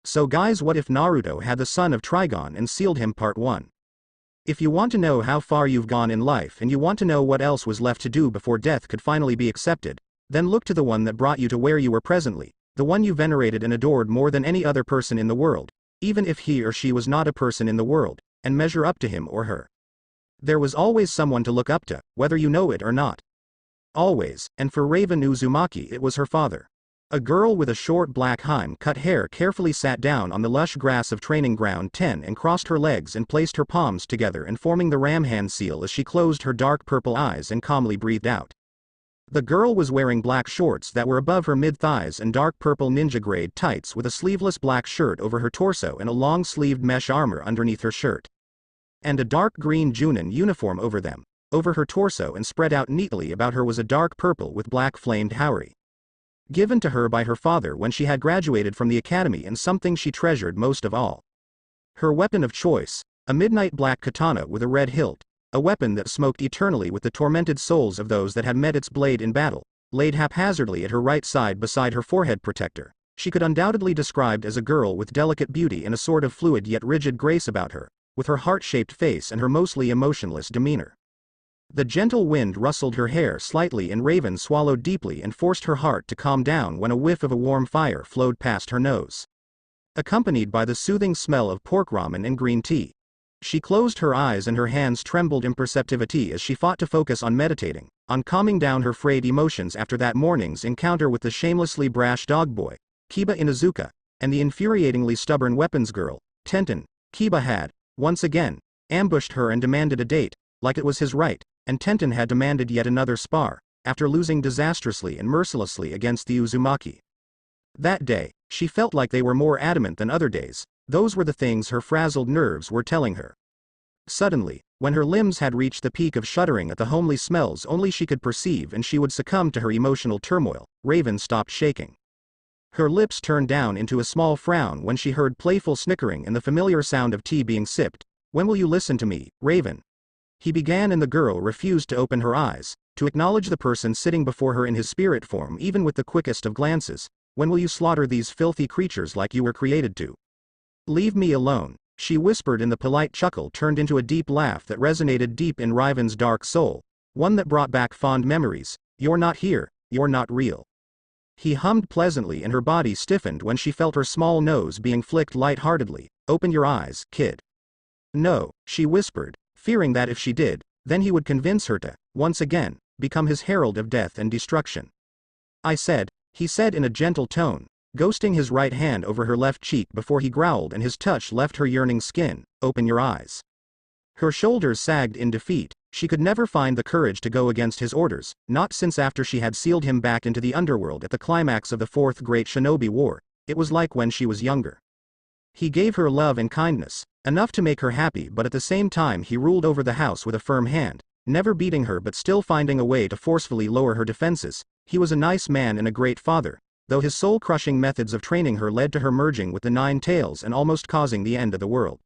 So guys, what if Naruto had the son of Trigon and sealed him? Part 1. If you want to know how far you've gone in life and you want to know what else was left to do before death could finally be accepted, then look to the one that brought you to where you were presently, the one you venerated and adored more than any other person in the world, even if he or she was not a person in the world, and measure up to him or her. There was always someone to look up to, whether you know it or not. Always, and for Raven Uzumaki it was her father. A girl with a short black cut hair carefully sat down on the lush grass of Training Ground 10 and crossed her legs and placed her palms together and forming the ram hand seal as she closed her dark purple eyes and calmly breathed out. The girl was wearing black shorts that were above her mid-thighs and dark purple ninja grade tights with a sleeveless black shirt over her torso and a long-sleeved mesh armor underneath her shirt. And a dark green chunin uniform over them. Over her torso and spread out neatly about her was a dark purple with black flamed haori. Given to her by her father when she had graduated from the academy, and something she treasured most of all. Her weapon of choice, a midnight black katana with a red hilt, a weapon that smoked eternally with the tormented souls of those that had met its blade in battle, laid haphazardly at her right side beside her forehead protector. She could undoubtedly described as a girl with delicate beauty and a sort of fluid yet rigid grace about her, with her heart-shaped face and her mostly emotionless demeanor. The gentle wind rustled her hair slightly and Raven swallowed deeply and forced her heart to calm down when a whiff of a warm fire flowed past her nose, accompanied by the soothing smell of pork ramen and green tea. She closed her eyes and her hands trembled imperceptibly as she fought to focus on meditating, on calming down her frayed emotions after that morning's encounter with the shamelessly brash dog boy, Kiba Inuzuka, and the infuriatingly stubborn weapons girl, Tenten. Kiba had, once again, ambushed her and demanded a date, like it was his right. And Tenten had demanded yet another spar, after losing disastrously and mercilessly against the Uzumaki. That day, she felt like they were more adamant than other days. Those were the things her frazzled nerves were telling her. Suddenly, when her limbs had reached the peak of shuddering at the homely smells only she could perceive and she would succumb to her emotional turmoil, Raven stopped shaking. Her lips turned down into a small frown when she heard playful snickering and the familiar sound of tea being sipped. "When will you listen to me, Raven?" He began, and the girl refused to open her eyes, to acknowledge the person sitting before her in his spirit form even with the quickest of glances. "When will you slaughter these filthy creatures like you were created to? Leave me alone," she whispered, and the polite chuckle turned into a deep laugh that resonated deep in Raven's dark soul, one that brought back fond memories. "You're not here, you're not real." He hummed pleasantly and her body stiffened when she felt her small nose being flicked light-heartedly. "Open your eyes, kid." "No," she whispered, fearing that if she did, then he would convince her to, once again, become his herald of death and destruction. "I said," he said in a gentle tone, ghosting his right hand over her left cheek before he growled and his touch left her yearning skin, "Open your eyes." Her shoulders sagged in defeat. She could never find the courage to go against his orders, not since after she had sealed him back into the underworld at the climax of the Fourth Great Shinobi War. It was like when she was younger. He gave her love and kindness, enough to make her happy, but at the same time he ruled over the house with a firm hand, never beating her but still finding a way to forcefully lower her defenses. He was a nice man and a great father, though his soul-crushing methods of training her led to her merging with the Nine Tails and almost causing the end of the world.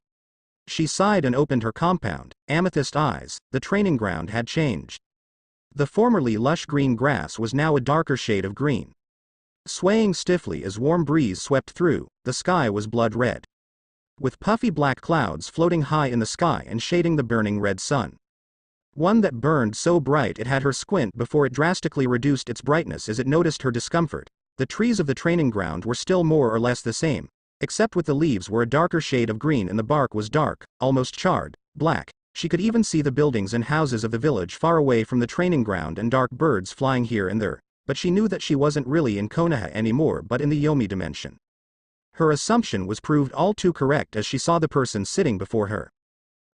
She sighed and opened her compound, amethyst eyes. The training ground had changed. The formerly lush green grass was now a darker shade of green. Swaying stiffly as warm breeze swept through, the sky was blood red, with puffy black clouds floating high in the sky and shading the burning red sun. One that burned so bright it had her squint before it drastically reduced its brightness as it noticed her discomfort. The trees of the training ground were still more or less the same, except with the leaves were a darker shade of green and the bark was dark, almost charred, black. She could even see the buildings and houses of the village far away from the training ground and dark birds flying here and there, but she knew that she wasn't really in Konoha anymore but in the Yomi dimension. Her assumption was proved all too correct as she saw the person sitting before her.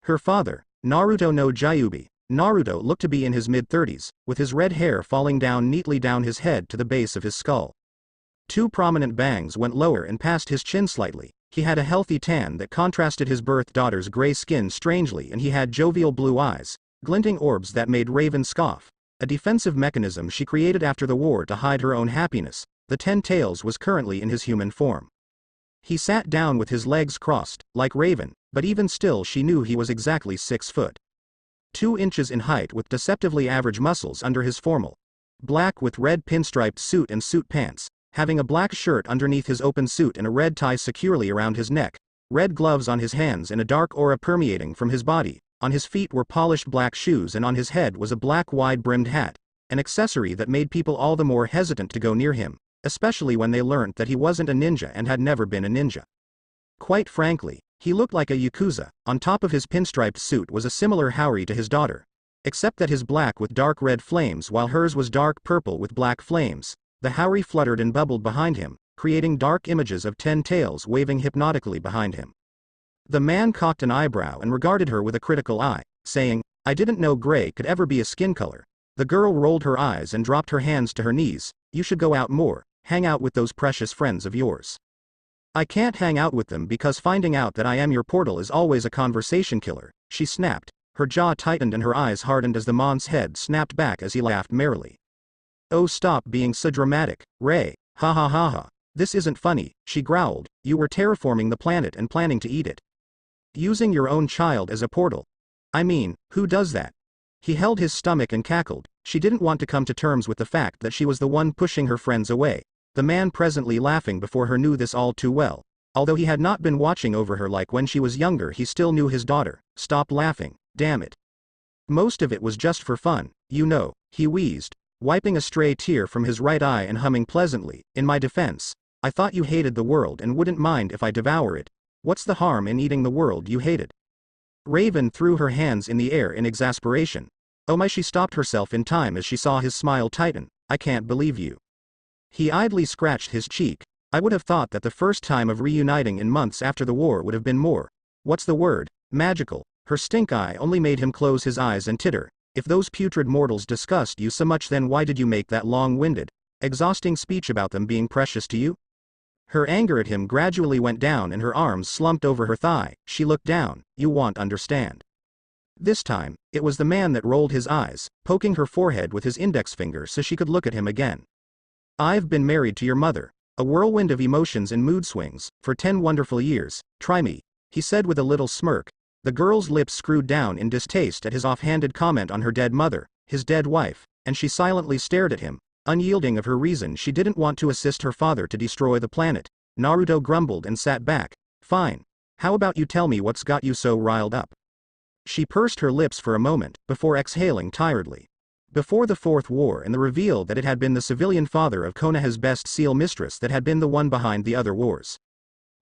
Her father, Naruto no Jayubi. Naruto looked to be in his mid-30s, with his red hair falling down neatly down his head to the base of his skull. Two prominent bangs went lower and past his chin slightly. He had a healthy tan that contrasted his birth daughter's gray skin strangely, and he had jovial blue eyes, glinting orbs that made Raven scoff. A defensive mechanism she created after the war to hide her own happiness. The 10 Tails was currently in his human form. He sat down with his legs crossed, like Raven, but even still she knew he was exactly 6 foot 2 inches in height with deceptively average muscles under his formal black with red pinstriped suit and suit pants. having a black shirt underneath his open suit and a red tie securely around his neck, red gloves on his hands and a dark aura permeating from his body. On his feet were polished black shoes and on his head was a black wide-brimmed hat, an accessory that made people all the more hesitant to go near him, especially when they learnt that he wasn't a ninja and had never been a ninja. Quite frankly, he looked like a yakuza. On top of his pinstriped suit was a similar haori to his daughter, except that his black with dark red flames while hers was dark purple with black flames. The haori fluttered and bubbled behind him, creating dark images of 10 tails waving hypnotically behind him. The man cocked an eyebrow and regarded her with a critical eye, saying, "I didn't know gray could ever be a skin color." The girl rolled her eyes and dropped her hands to her knees. "You should go out more, hang out with those precious friends of yours." "I can't hang out with them because finding out that I am your portal is always a conversation killer," she snapped. Her jaw tightened and her eyes hardened as the Mon's head snapped back as he laughed merrily. "Oh, stop being so dramatic, Ray. Ha ha ha ha. This isn't funny," she growled. "You were terraforming the planet and planning to eat it. Using your own child as a portal. I mean, who does that?" He held his stomach and cackled. She didn't want to come to terms with the fact that she was the one pushing her friends away. The man presently laughing before her knew this all too well. Although he had not been watching over her like when she was younger, he still knew his daughter. "Stop laughing, damn it. Most of it was just for fun, you know," he wheezed, wiping a stray tear from his right eye and humming pleasantly. "In my defense, I thought you hated the world and wouldn't mind if I devour it. What's the harm in eating the world you hated?" Raven threw her hands in the air in exasperation. "Oh my," she stopped herself in time as she saw his smile tighten. "I can't believe you." He idly scratched his cheek. "I would have thought that the first time of reuniting in months after the war would have been more, what's the word, magical." Her stink eye only made him close his eyes and titter. "If those putrid mortals disgust you so much, then why did you make that long-winded, exhausting speech about them being precious to you?" Her anger at him gradually went down and her arms slumped over her thigh. She looked down. "You won't understand." This time, it was the man that rolled his eyes, poking her forehead with his index finger so she could look at him again. "I've been married to your mother, a whirlwind of emotions and mood swings, for 10 wonderful years. Try me," he said with a little smirk. The girl's lips screwed down in distaste at his offhanded comment on her dead mother, his dead wife, and she silently stared at him, unyielding of her reason she didn't want to assist her father to destroy the planet. Naruto grumbled and sat back. "Fine. How about you tell me what's got you so riled up?" She pursed her lips for a moment, before exhaling tiredly. Before the Fourth War and the reveal that it had been the civilian father of Konoha's best seal mistress that had been the one behind the other wars.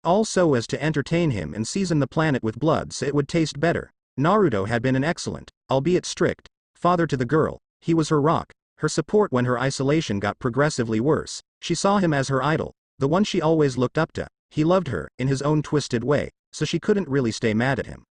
All so as to entertain him and season the planet with blood so it would taste better. Naruto had been an excellent, albeit strict, father to the girl. He was her rock, her support when her isolation got progressively worse. She saw him as her idol, the one she always looked up to. He loved her, in his own twisted way, so she couldn't really stay mad at him.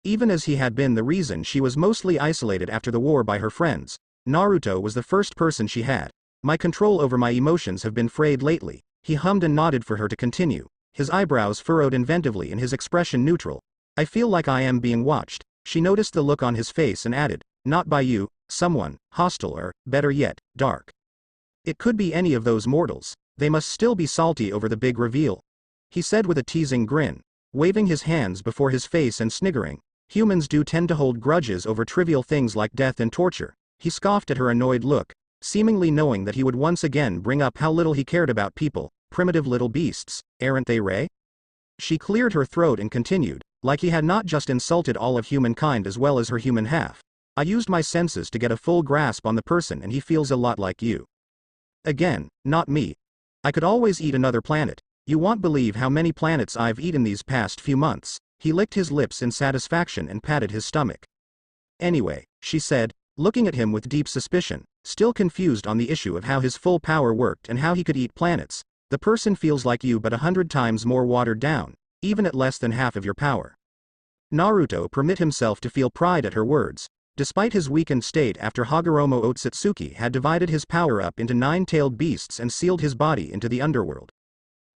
Even as he had been the reason she was mostly isolated after the war by her friends, Naruto was the first person she had. "My control over my emotions have been frayed lately." He hummed and nodded for her to continue, his eyebrows furrowed inventively and his expression neutral. "I feel like I am being watched." She noticed the look on his face and added, "Not by you, someone, hostile or, better yet, dark. It could be any of those mortals. They must still be salty over the big reveal," he said with a teasing grin, waving his hands before his face and sniggering. "Humans do tend to hold grudges over trivial things like death and torture." He scoffed at her annoyed look, seemingly knowing that he would once again bring up how little he cared about people. "Primitive little beasts, aren't they, Ray?" She cleared her throat and continued, like he had not just insulted all of humankind as well as her human half. "I used my senses to get a full grasp on the person and he feels a lot like you." "Again, not me. I could always eat another planet. You won't believe how many planets I've eaten these past few months." He licked his lips in satisfaction and patted his stomach. "Anyway," she said, looking at him with deep suspicion, still confused on the issue of how his full power worked and how he could eat planets. "The person feels like you but 100 times more watered down, even at less than half of your power." Naruto permit himself to feel pride at her words. Despite his weakened state after Hagoromo Otsutsuki had divided his power up into 9-tailed beasts and sealed his body into the underworld,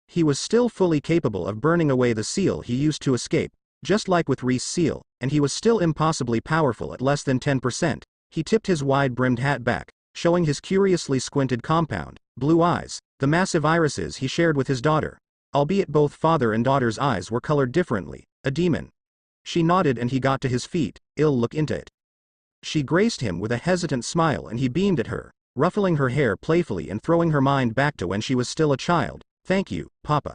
he was still fully capable of burning away the seal he used to escape, just like with Reese Seal, and he was still impossibly powerful at less than 10%. He tipped his wide-brimmed hat back, showing his curiously squinted compound, blue eyes, the massive irises he shared with his daughter, albeit both father and daughter's eyes were colored differently. "A demon." She nodded and he got to his feet. "I'll look into it." She graced him with a hesitant smile and he beamed at her. ruffling her hair playfully and throwing her mind back to when she was still a child. "Thank you, Papa.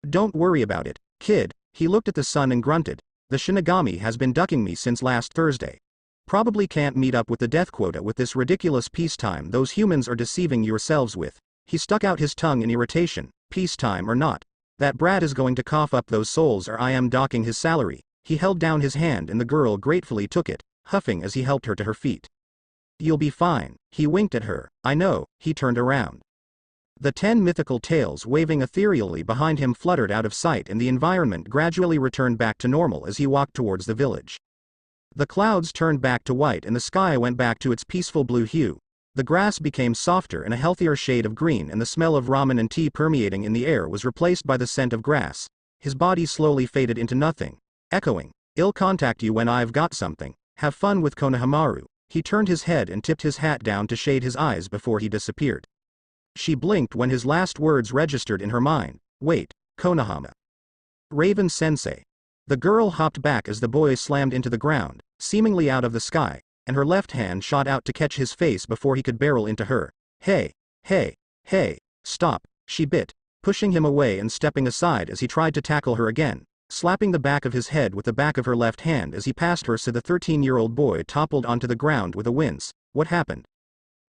Don't worry about it, kid." He looked at the sun and grunted. "The Shinigami has been ducking me since last Thursday. Probably can't meet up with the death quota with this ridiculous peacetime those humans are deceiving yourselves with." He stuck out his tongue in irritation. "Peacetime or not, that brat is going to cough up those souls or I am docking his salary." He held down his hand and the girl gratefully took it, huffing as he helped her to her feet. "You'll be fine." He winked at her. "I know." He turned around. The 10 mythical tails waving ethereally behind him fluttered out of sight and the environment gradually returned back to normal as he walked towards the village. The clouds turned back to white and the sky went back to its peaceful blue hue. The grass became softer and a healthier shade of green and the smell of ramen and tea permeating in the air was replaced by the scent of grass. His body slowly faded into nothing, echoing, "I'll contact you when I've got something. Have fun with Konohamaru." He turned his head and tipped his hat down to shade his eyes before he disappeared. She blinked when his last words registered in her mind. "Wait, Konohama. Raven Sensei." The girl hopped back as the boy slammed into the ground, seemingly out of the sky, and her left hand shot out to catch his face before he could barrel into her. Hey, stop," she bit, pushing him away and stepping aside as he tried to tackle her again, slapping the back of his head with the back of her left hand as he passed her so the 13-year-old boy toppled onto the ground with a wince. "What happened?"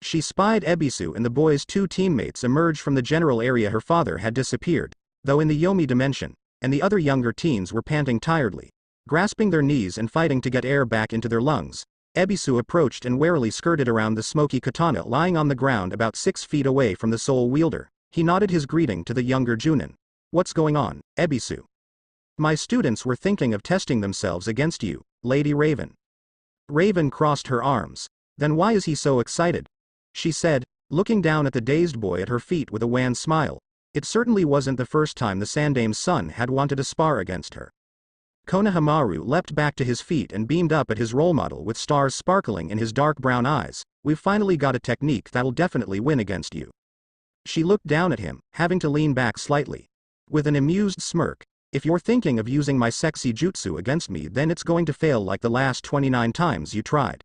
She spied Ebisu and the boy's 2 teammates emerge from the general area. Her father had disappeared, though in the Yomi dimension, and the other younger teens were panting tiredly, grasping their knees and fighting to get air back into their lungs. Ebisu approached and warily skirted around the smoky katana lying on the ground about 6 feet away from the soul wielder. He nodded his greeting to the younger Junin. "What's going on, Ebisu?" "My students were thinking of testing themselves against you, Lady Raven." Raven crossed her arms. "Then why is he so excited?" she said, looking down at the dazed boy at her feet with a wan smile. It certainly wasn't the first time the Sandame's son had wanted to spar against her. Konohamaru leapt back to his feet and beamed up at his role model with stars sparkling in his dark brown eyes. "We've finally got a technique that'll definitely win against you." She looked down at him, having to lean back slightly. With an amused smirk, "If you're thinking of using my sexy jutsu against me, then it's going to fail like the last 29 times you tried."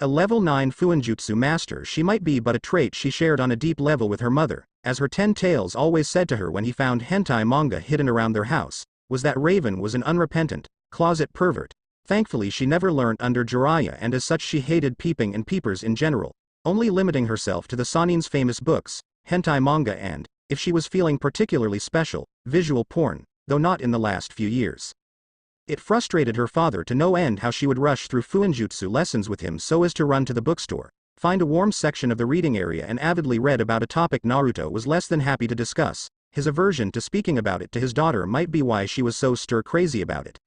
A level 9 Fuinjutsu master she might be, but a trait she shared on a deep level with her mother, as her 10 tails always said to her when he found hentai manga hidden around their house, was that Raven was an unrepentant, closet pervert. Thankfully she never learnt under Jiraiya and as such she hated peeping and peepers in general, only limiting herself to the Sanin's famous books, hentai manga and, if she was feeling particularly special, visual porn, though not in the last few years. It frustrated her father to no end how she would rush through Fuinjutsu lessons with him so as to run to the bookstore, find a warm section of the reading area and avidly read about a topic Naruto was less than happy to discuss. His aversion to speaking about it to his daughter might be why she was so stir-crazy about it.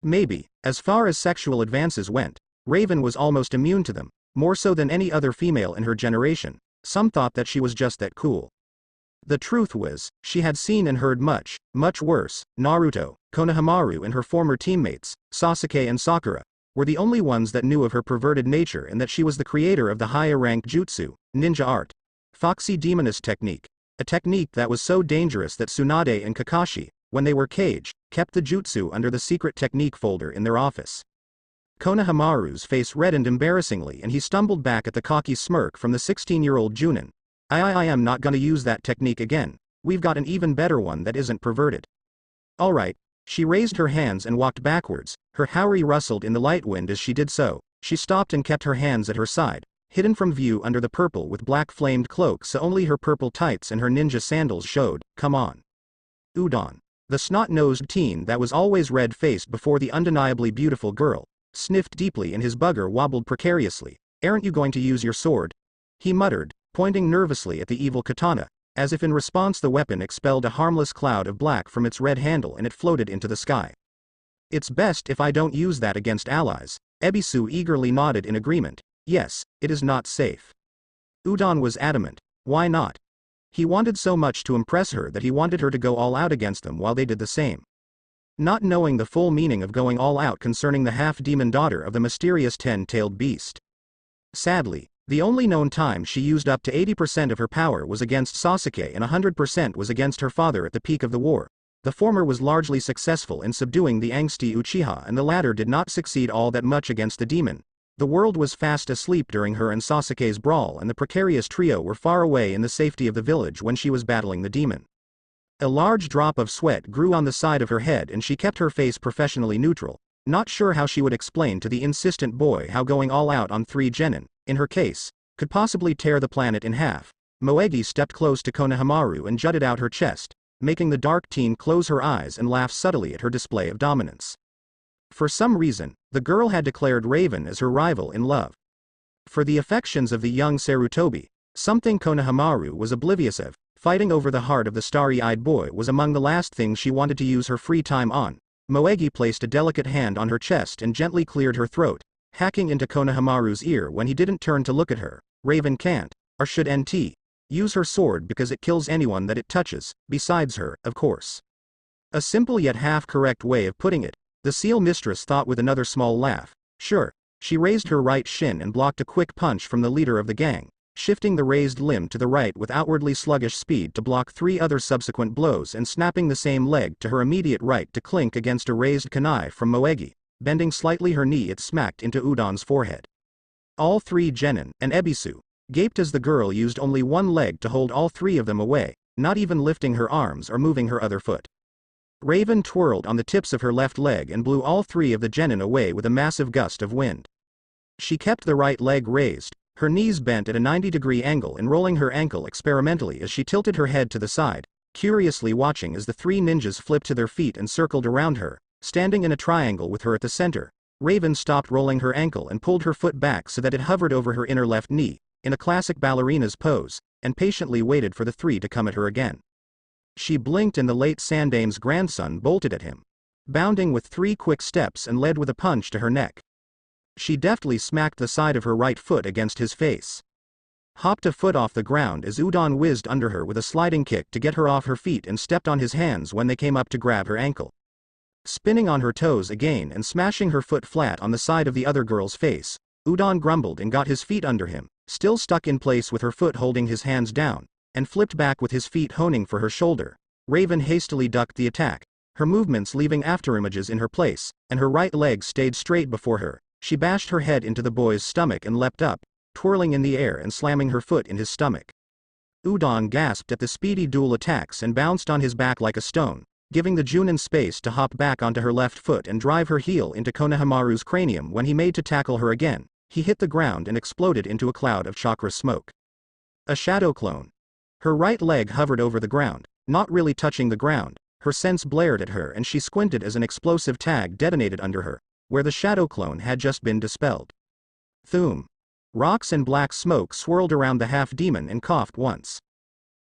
Maybe, as far as sexual advances went, Raven was almost immune to them, more so than any other female in her generation. Some thought that she was just that cool. The truth was, she had seen and heard much, much worse. Naruto, Konohamaru and her former teammates, Sasuke and Sakura, were the only ones that knew of her perverted nature and that she was the creator of the higher-ranked jutsu, ninja art, Foxy Demoness technique, a technique that was so dangerous that Tsunade and Kakashi, when they were caged, kept the jutsu under the secret technique folder in their office. Konohamaru's face reddened embarrassingly and he stumbled back at the cocky smirk from the 16-year-old Junin. I am not gonna use that technique again. We've got an even better one that isn't perverted." "Alright." She raised her hands and walked backwards, her haori rustled in the light wind as she did so. She stopped and kept her hands at her side, hidden from view under the purple with black flamed cloak so only her purple tights and her ninja sandals showed. "Come on." Udon, the snot-nosed teen that was always red-faced before the undeniably beautiful girl, sniffed deeply and his bugger wobbled precariously. "Aren't you going to use your sword?" he muttered, pointing nervously at the evil katana, as if in response the weapon expelled a harmless cloud of black from its red handle and it floated into the sky. "It's best if I don't use that against allies." Ebisu eagerly nodded in agreement. "Yes, it is not safe." Udon was adamant. Why not? He wanted so much to impress her that he wanted her to go all out against them while they did the same. Not knowing the full meaning of going all out concerning the half-demon daughter of the mysterious 10-tailed beast. Sadly, the only known time she used up to 80% of her power was against Sasuke and 100% was against her father at the peak of the war. The former was largely successful in subduing the angsty Uchiha and the latter did not succeed all that much against the demon. The world was fast asleep during her and Sasuke's brawl, and the precarious trio were far away in the safety of the village when she was battling the demon. A large drop of sweat grew on the side of her head and she kept her face professionally neutral, not sure how she would explain to the insistent boy how going all out on 3 genin, in her case, could possibly tear the planet in half. Moegi stepped close to Konohamaru and jutted out her chest, making the dark teen close her eyes and laugh subtly at her display of dominance. For some reason, the girl had declared Raven as her rival in love. For the affections of the young Sarutobi, something Konohamaru was oblivious of, fighting over the heart of the starry-eyed boy was among the last things she wanted to use her free time on. Moegi placed a delicate hand on her chest and gently cleared her throat, hacking into Konohamaru's ear when he didn't turn to look at her. Raven can't, or should NT, use her sword because it kills anyone that it touches, besides her, of course. A simple yet half-correct way of putting it, the seal mistress thought with another small laugh. Sure. She raised her right shin and blocked a quick punch from the leader of the gang, shifting the raised limb to the right with outwardly sluggish speed to block 3 other subsequent blows and snapping the same leg to her immediate right to clink against a raised kunai from Moegi. Bending slightly her knee, it smacked into Udon's forehead. All 3 genin and Ebisu gaped as the girl used only one leg to hold all 3 of them away, not even lifting her arms or moving her other foot. Raven twirled on the tips of her left leg and blew all 3 of the genin away with a massive gust of wind. She kept the right leg raised, her knees bent at a 90-degree angle and rolling her ankle experimentally as she tilted her head to the side, curiously watching as the 3 ninjas flipped to their feet and circled around her, standing in a triangle with her at the center. Raven stopped rolling her ankle and pulled her foot back so that it hovered over her inner left knee, in a classic ballerina's pose, and patiently waited for the 3 to come at her again. She blinked and the late Sandame's grandson bolted at him, bounding with 3 quick steps and led with a punch to her neck. She deftly smacked the side of her right foot against his face. Hopped a foot off the ground as Udon whizzed under her with a sliding kick to get her off her feet and stepped on his hands when they came up to grab her ankle. Spinning on her toes again and smashing her foot flat on the side of the other girl's face, Udon grumbled and got his feet under him, still stuck in place with her foot holding his hands down, and flipped back with his feet honing for her shoulder. Raven hastily ducked the attack, her movements leaving afterimages in her place, and her right leg stayed straight before her. She bashed her head into the boy's stomach and leapt up, twirling in the air and slamming her foot in his stomach. Udon gasped at the speedy dual attacks and bounced on his back like a stone, giving the Junin space to hop back onto her left foot and drive her heel into Konohamaru's cranium. When he made to tackle her again, he hit the ground and exploded into a cloud of chakra smoke. A shadow clone. Her right leg hovered over the ground, not really touching the ground. Her sense blared at her and she squinted as an explosive tag detonated under her, where the shadow clone had just been dispelled. Thum. Rocks and black smoke swirled around the half-demon and coughed once.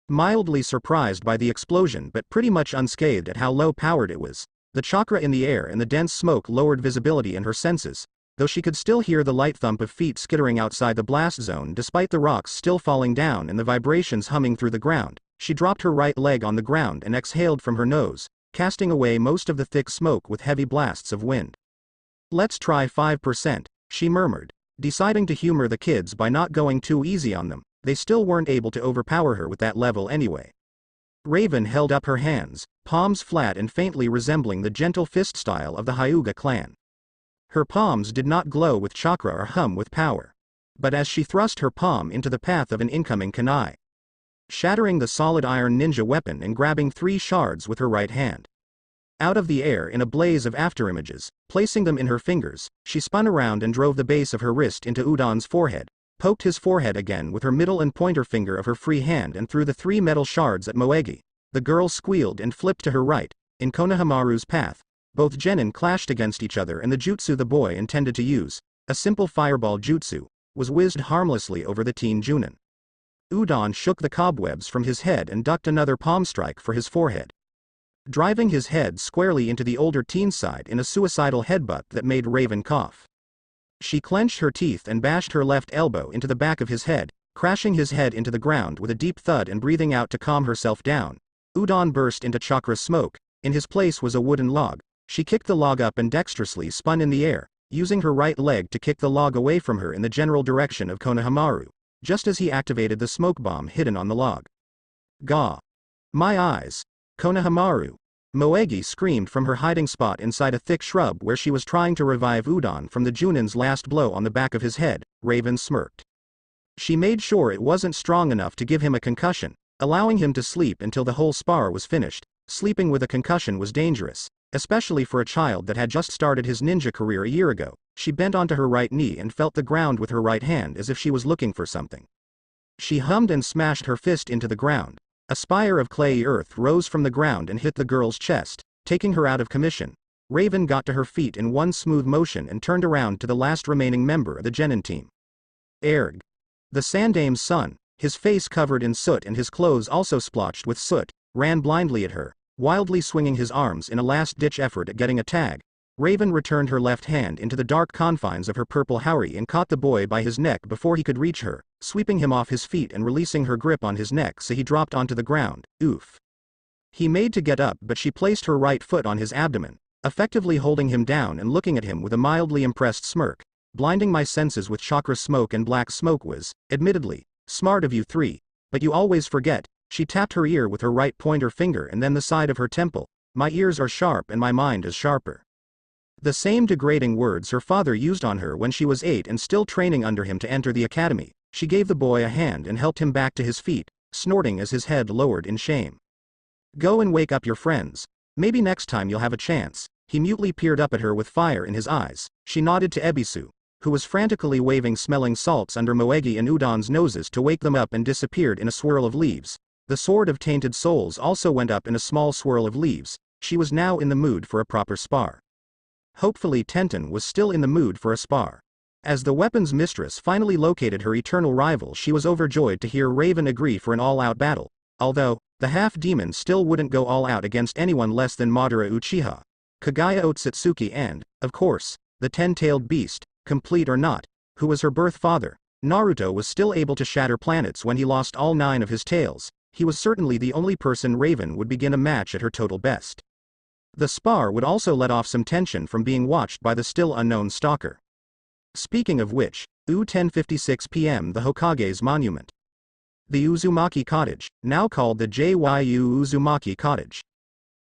Mildly surprised by the explosion but pretty much unscathed at how low-powered it was, the chakra in the air and the dense smoke lowered visibility and her senses, though she could still hear the light thump of feet skittering outside the blast zone despite the rocks still falling down and the vibrations humming through the ground. She dropped her right leg on the ground and exhaled from her nose, casting away most of the thick smoke with heavy blasts of wind. "Let's try 5%, she murmured, deciding to humor the kids by not going too easy on them. They still weren't able to overpower her with that level anyway. Raven held up her hands, palms flat and faintly resembling the gentle fist style of the Hyuga clan. Her palms did not glow with chakra or hum with power. But as she thrust her palm into the path of an incoming kunai, shattering the solid iron ninja weapon and grabbing 3 shards with her right hand. Out of the air in a blaze of afterimages, placing them in her fingers, she spun around and drove the base of her wrist into Udon's forehead, poked his forehead again with her middle and pointer finger of her free hand and threw the 3 metal shards at Moegi. The girl squealed and flipped to her right, in Konohamaru's path. Both genin clashed against each other and the jutsu the boy intended to use, a simple fireball jutsu, was whizzed harmlessly over the teen Junin. Udon shook the cobwebs from his head and ducked another palm strike for his forehead, driving his head squarely into the older teen's side in a suicidal headbutt that made Raven cough. She clenched her teeth and bashed her left elbow into the back of his head, crashing his head into the ground with a deep thud and breathing out to calm herself down. Udon burst into chakra smoke. In his place was a wooden log. She kicked the log up and dexterously spun in the air, using her right leg to kick the log away from her in the general direction of Konohamaru, just as he activated the smoke bomb hidden on the log. Gah! My eyes! Konohamaru! Moegi screamed from her hiding spot inside a thick shrub where she was trying to revive Udon from the Junin's last blow on the back of his head. Raven smirked. She made sure it wasn't strong enough to give him a concussion, allowing him to sleep until the whole spar was finished. Sleeping with a concussion was dangerous, especially for a child that had just started his ninja career a year ago. She bent onto her right knee and felt the ground with her right hand as if she was looking for something. She hummed and smashed her fist into the ground. A spire of clayey earth rose from the ground and hit the girl's chest, taking her out of commission. Raven got to her feet in one smooth motion and turned around to the last remaining member of the genin team. Erg. The Sandame's son, his face covered in soot and his clothes also splotched with soot, ran blindly at her, wildly swinging his arms in a last-ditch effort at getting a tag. Raven returned her left hand into the dark confines of her purple haori and caught the boy by his neck before he could reach her, sweeping him off his feet and releasing her grip on his neck so he dropped onto the ground. Oof. He made to get up, but she placed her right foot on his abdomen, effectively holding him down and looking at him with a mildly impressed smirk. Blinding my senses with chakra smoke and black smoke was, admittedly, smart of you three, but you always forget. She tapped her ear with her right pointer finger and then the side of her temple. My ears are sharp and my mind is sharper. The same degrading words her father used on her when she was 8 and still training under him to enter the academy. She gave the boy a hand and helped him back to his feet, snorting as his head lowered in shame. Go and wake up your friends. Maybe next time you'll have a chance. He mutely peered up at her with fire in his eyes. She nodded to Ebisu, who was frantically waving smelling salts under Moegi and Udon's noses to wake them up, and disappeared in a swirl of leaves. The sword of tainted souls also went up in a small swirl of leaves. She was now in the mood for a proper spar. Hopefully Tenten was still in the mood for a spar. As the weapons mistress finally located her eternal rival, she was overjoyed to hear Raven agree for an all-out battle, although, the half-demon still wouldn't go all out against anyone less than Madara Uchiha, Kagaya Otsutsuki and, of course, the 10-tailed beast, complete or not, who was her birth father. Naruto was still able to shatter planets when he lost all 9 of his tails. He was certainly the only person Raven would begin a match at her total best. The spar would also let off some tension from being watched by the still unknown stalker. Speaking of which, 10:56 p.m. the Hokage's monument. The Uzumaki Cottage, now called the Jyu Uzumaki Cottage.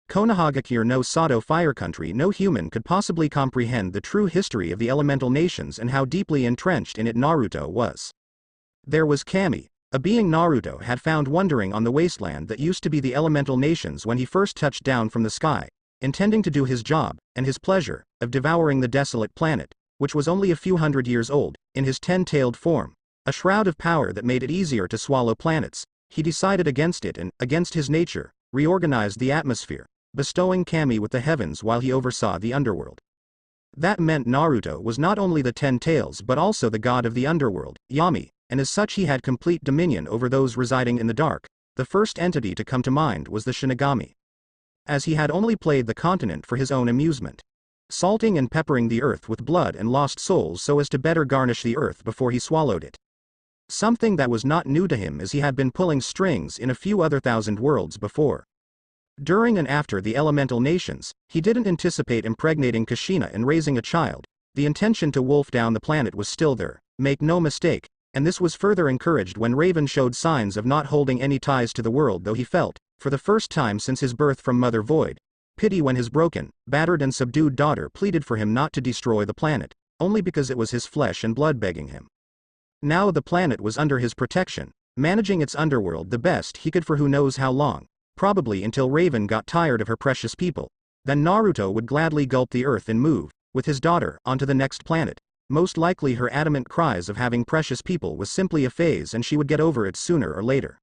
Konohagakure no Sato Fire Country. No human could possibly comprehend the true history of the elemental nations and how deeply entrenched in it Naruto was. There was Kami, a being Naruto had found wandering on the wasteland that used to be the elemental nations when he first touched down from the sky, intending to do his job, and his pleasure, of devouring the desolate planet, which was only a few hundred years old, in his 10-tailed form, a shroud of power that made it easier to swallow planets. He decided against it and, against his nature, reorganized the atmosphere, bestowing Kami with the heavens while he oversaw the underworld. That meant Naruto was not only the 10 tails but also the god of the underworld, Yami, and as such he had complete dominion over those residing in the dark. The first entity to come to mind was the Shinigami. As he had only played the continent for his own amusement, salting and peppering the earth with blood and lost souls so as to better garnish the earth before he swallowed it. Something that was not new to him, as he had been pulling strings in a few other thousand worlds before. During and after the elemental nations, he didn't anticipate impregnating Kushina and raising a child. The intention to wolf down the planet was still there, make no mistake, and this was further encouraged when Raven showed signs of not holding any ties to the world, though he felt, for the first time since his birth from Mother Void, pity when his broken, battered and subdued daughter pleaded for him not to destroy the planet, only because it was his flesh and blood begging him. Now the planet was under his protection, managing its underworld the best he could for who knows how long, probably until Raven got tired of her precious people. Then Naruto would gladly gulp the earth and move, with his daughter, onto the next planet. Most likely her adamant cries of having precious people was simply a phase and she would get over it sooner or later.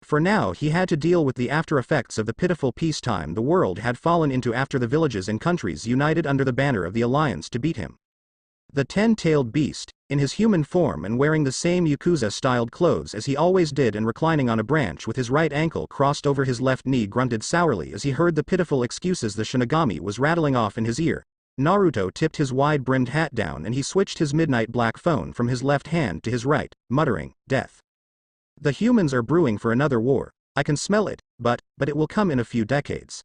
For now he had to deal with the after effects of the pitiful peacetime the world had fallen into after the villages and countries united under the banner of the Alliance to beat him. The 10-tailed beast, in his human form and wearing the same Yakuza-styled clothes as he always did and reclining on a branch with his right ankle crossed over his left knee, grunted sourly as he heard the pitiful excuses the Shinigami was rattling off in his ear. Naruto tipped his wide-brimmed hat down and he switched his midnight black phone from his left hand to his right, muttering, "Death. The humans are brewing for another war. I can smell it, but it will come in a few decades."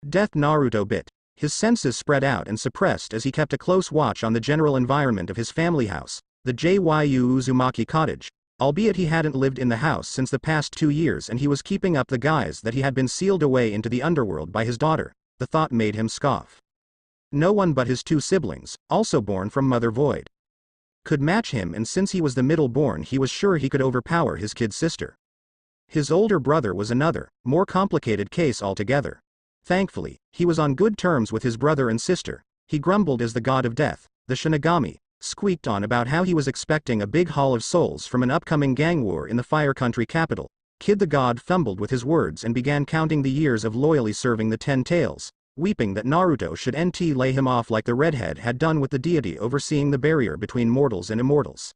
Death. Naruto bit his senses spread out and suppressed as he kept a close watch on the general environment of his family house, the Jyu Uzumaki Cottage, albeit he hadn't lived in the house since the past 2 years and he was keeping up the guise that he had been sealed away into the underworld by his daughter. The thought made him scoff. No one but his 2 siblings, also born from Mother Void, could match him, and since he was the middle born he was sure he could overpower his kid sister. His older brother was another, more complicated case altogether. Thankfully, he was on good terms with his brother and sister. He grumbled as the god of death, the Shinigami, squeaked on about how he was expecting a big haul of souls from an upcoming gang war in the Fire Country capital. Kid the god fumbled with his words and began counting the years of loyally serving the 10 Tails, weeping that Naruto should lay him off like the redhead had done with the deity overseeing the barrier between mortals and immortals.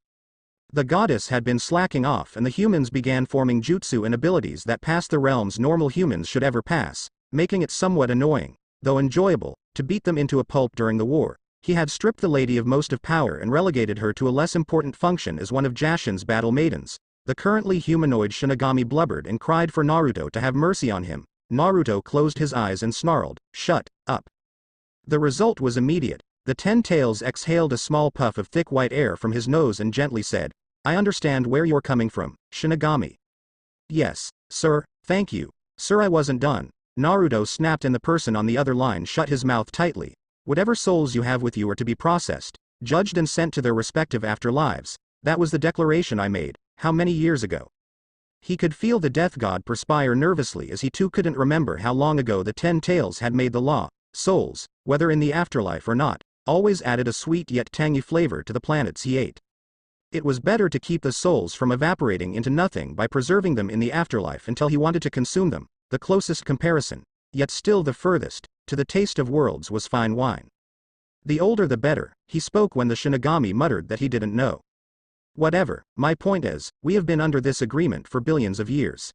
The goddess had been slacking off and the humans began forming jutsu and abilities that passed the realms normal humans should ever pass, making it somewhat annoying, though enjoyable, to beat them into a pulp during the war. He had stripped the lady of most of power and relegated her to a less important function as one of Jashin's battle maidens. The currently humanoid Shinigami blubbered and cried for Naruto to have mercy on him. Naruto closed his eyes and snarled, "Shut up." The result was immediate. The 10 Tails exhaled a small puff of thick white air from his nose and gently said, "I understand where you're coming from, Shinigami." "Yes, sir, thank you. Sir, I wasn't done." Naruto snapped and the person on the other line shut his mouth tightly. "Whatever souls you have with you are to be processed, judged and sent to their respective afterlives. That was the declaration I made, how many years ago?" He could feel the death god perspire nervously as he too couldn't remember how long ago the 10 Tails had made the law. Souls, whether in the afterlife or not, always added a sweet yet tangy flavor to the planets he ate. It was better to keep the souls from evaporating into nothing by preserving them in the afterlife until he wanted to consume them. The closest comparison, yet still the furthest, to the taste of worlds was fine wine. The older the better, he spoke when the Shinigami muttered that he didn't know. "Whatever, my point is, we have been under this agreement for billions of years.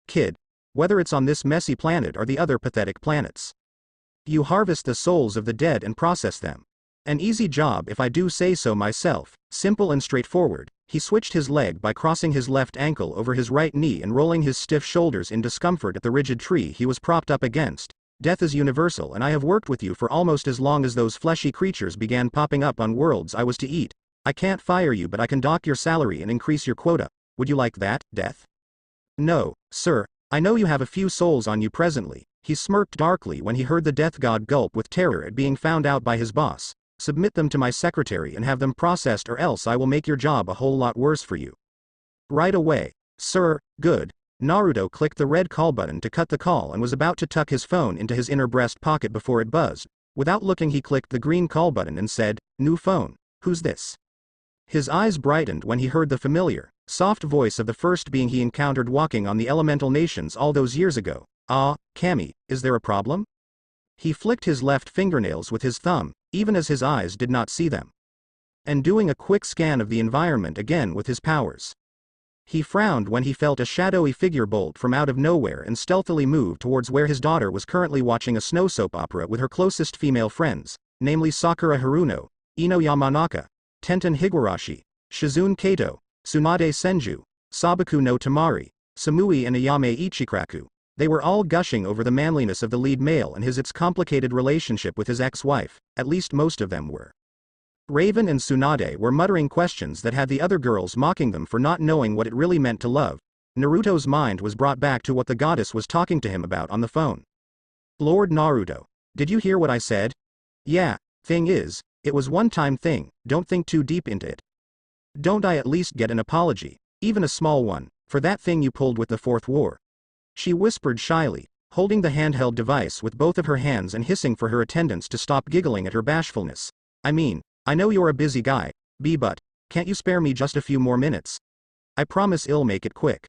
Kid. Whether it's on this messy planet or the other pathetic planets. You harvest the souls of the dead and process them. An easy job if I do say so myself, simple and straightforward." He switched his leg by crossing his left ankle over his right knee and rolling his stiff shoulders in discomfort at the rigid tree he was propped up against. "Death is universal and I have worked with you for almost as long as those fleshy creatures began popping up on worlds I was to eat. I can't fire you but I can dock your salary and increase your quota. Would you like that, Death?" "No, sir, I know you have a few souls on you presently." He smirked darkly when he heard the death god gulp with terror at being found out by his boss. "Submit them to my secretary and have them processed or else I will make your job a whole lot worse for you." "Right away, sir." "Good." Naruto clicked the red call button to cut the call and was about to tuck his phone into his inner breast pocket before it buzzed. Without looking he clicked the green call button and said, "New phone. Who's this?" His eyes brightened when he heard the familiar, soft voice of the first being he encountered walking on the elemental nations all those years ago. "Ah, Kami, is there a problem?" He flicked his left fingernails with his thumb, even as his eyes did not see them. And doing a quick scan of the environment again with his powers. He frowned when he felt a shadowy figure bolt from out of nowhere and stealthily move towards where his daughter was currently watching a snow soap opera with her closest female friends, namely Sakura Haruno, Ino Yamanaka, Tenten Higurashi, Shizune Kato, Tsunade Senju, Sabaku no Tamari, Samui and Ayame Ichiraku. They were all gushing over the manliness of the lead male and its complicated relationship with his ex-wife, at least most of them were. Raven and Tsunade were muttering questions that had the other girls mocking them for not knowing what it really meant to love. Naruto's mind was brought back to what the goddess was talking to him about on the phone. "Lord Naruto, did you hear what I said?" "Yeah, thing is, it was one-time thing, don't think too deep into it. Don't I at least get an apology, even a small one, for that thing you pulled with the Fourth War?" She whispered shyly, holding the handheld device with both of her hands and hissing for her attendants to stop giggling at her bashfulness. "I mean, I know you're a busy guy, but can't you spare me just a few more minutes? I promise I'll make it quick.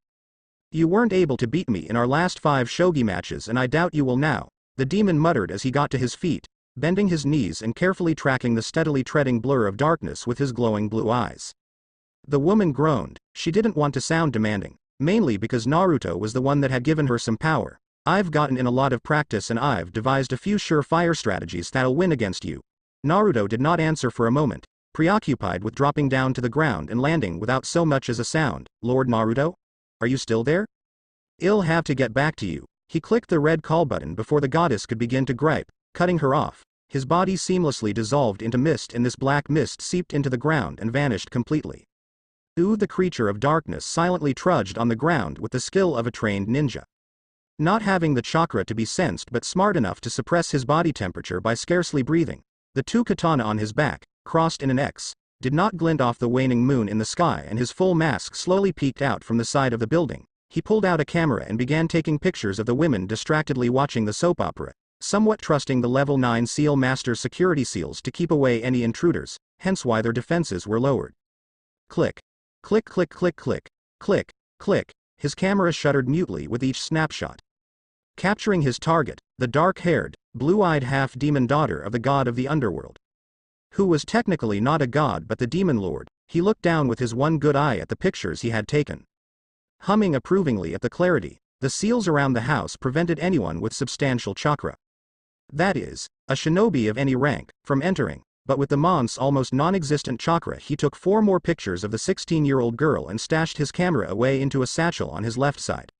You weren't able to beat me in our last 5 shogi matches and I doubt you will now," the demon muttered as he got to his feet, bending his knees and carefully tracking the steadily treading blur of darkness with his glowing blue eyes. The woman groaned. She didn't want to sound demanding, mainly because Naruto was the one that had given her some power. "I've gotten in a lot of practice and I've devised a few surefire strategies that'll win against you." Naruto did not answer for a moment, preoccupied with dropping down to the ground and landing without so much as a sound. "Lord Naruto? Are you still there? I'll have to get back to you." He clicked the red call button before the goddess could begin to gripe, cutting her off. His body seamlessly dissolved into mist and this black mist seeped into the ground and vanished completely. The creature of darkness silently trudged on the ground with the skill of a trained ninja. Not having the chakra to be sensed but smart enough to suppress his body temperature by scarcely breathing, the two katana on his back, crossed in an X, did not glint off the waning moon in the sky, and his full mask slowly peeked out from the side of the building. He pulled out a camera and began taking pictures of the women distractedly watching the soap opera, somewhat trusting the level 9 SEAL Master's security seals to keep away any intruders, hence why their defenses were lowered. Click. Click click click click. Click, click. His camera shuddered mutely with each snapshot. Capturing his target, the dark-haired, blue-eyed half-demon daughter of the god of the underworld. Who was technically not a god but the demon lord, he looked down with his one good eye at the pictures he had taken. Humming approvingly at the clarity, the seals around the house prevented anyone with substantial chakra, that is, a shinobi of any rank, from entering, but with the mon's almost non-existent chakra he took 4 more pictures of the 16-year-old girl and stashed his camera away into a satchel on his left side.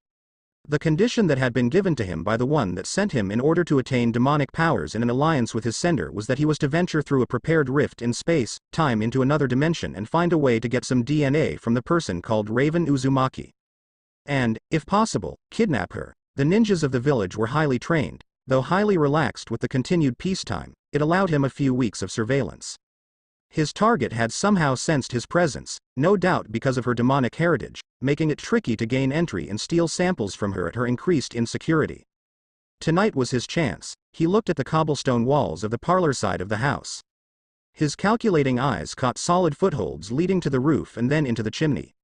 The condition that had been given to him by the one that sent him in order to attain demonic powers in an alliance with his sender was that he was to venture through a prepared rift in space, time into another dimension and find a way to get some DNA from the person called Raven Uzumaki. And, if possible, kidnap her. The ninjas of the village were highly trained, though highly relaxed with the continued peacetime. It allowed him a few weeks of surveillance. His target had somehow sensed his presence, no doubt because of her demonic heritage, making it tricky to gain entry and steal samples from her at her increased insecurity. Tonight was his chance. He looked at the cobblestone walls of the parlor side of the house. His calculating eyes caught solid footholds leading to the roof and then into the chimney.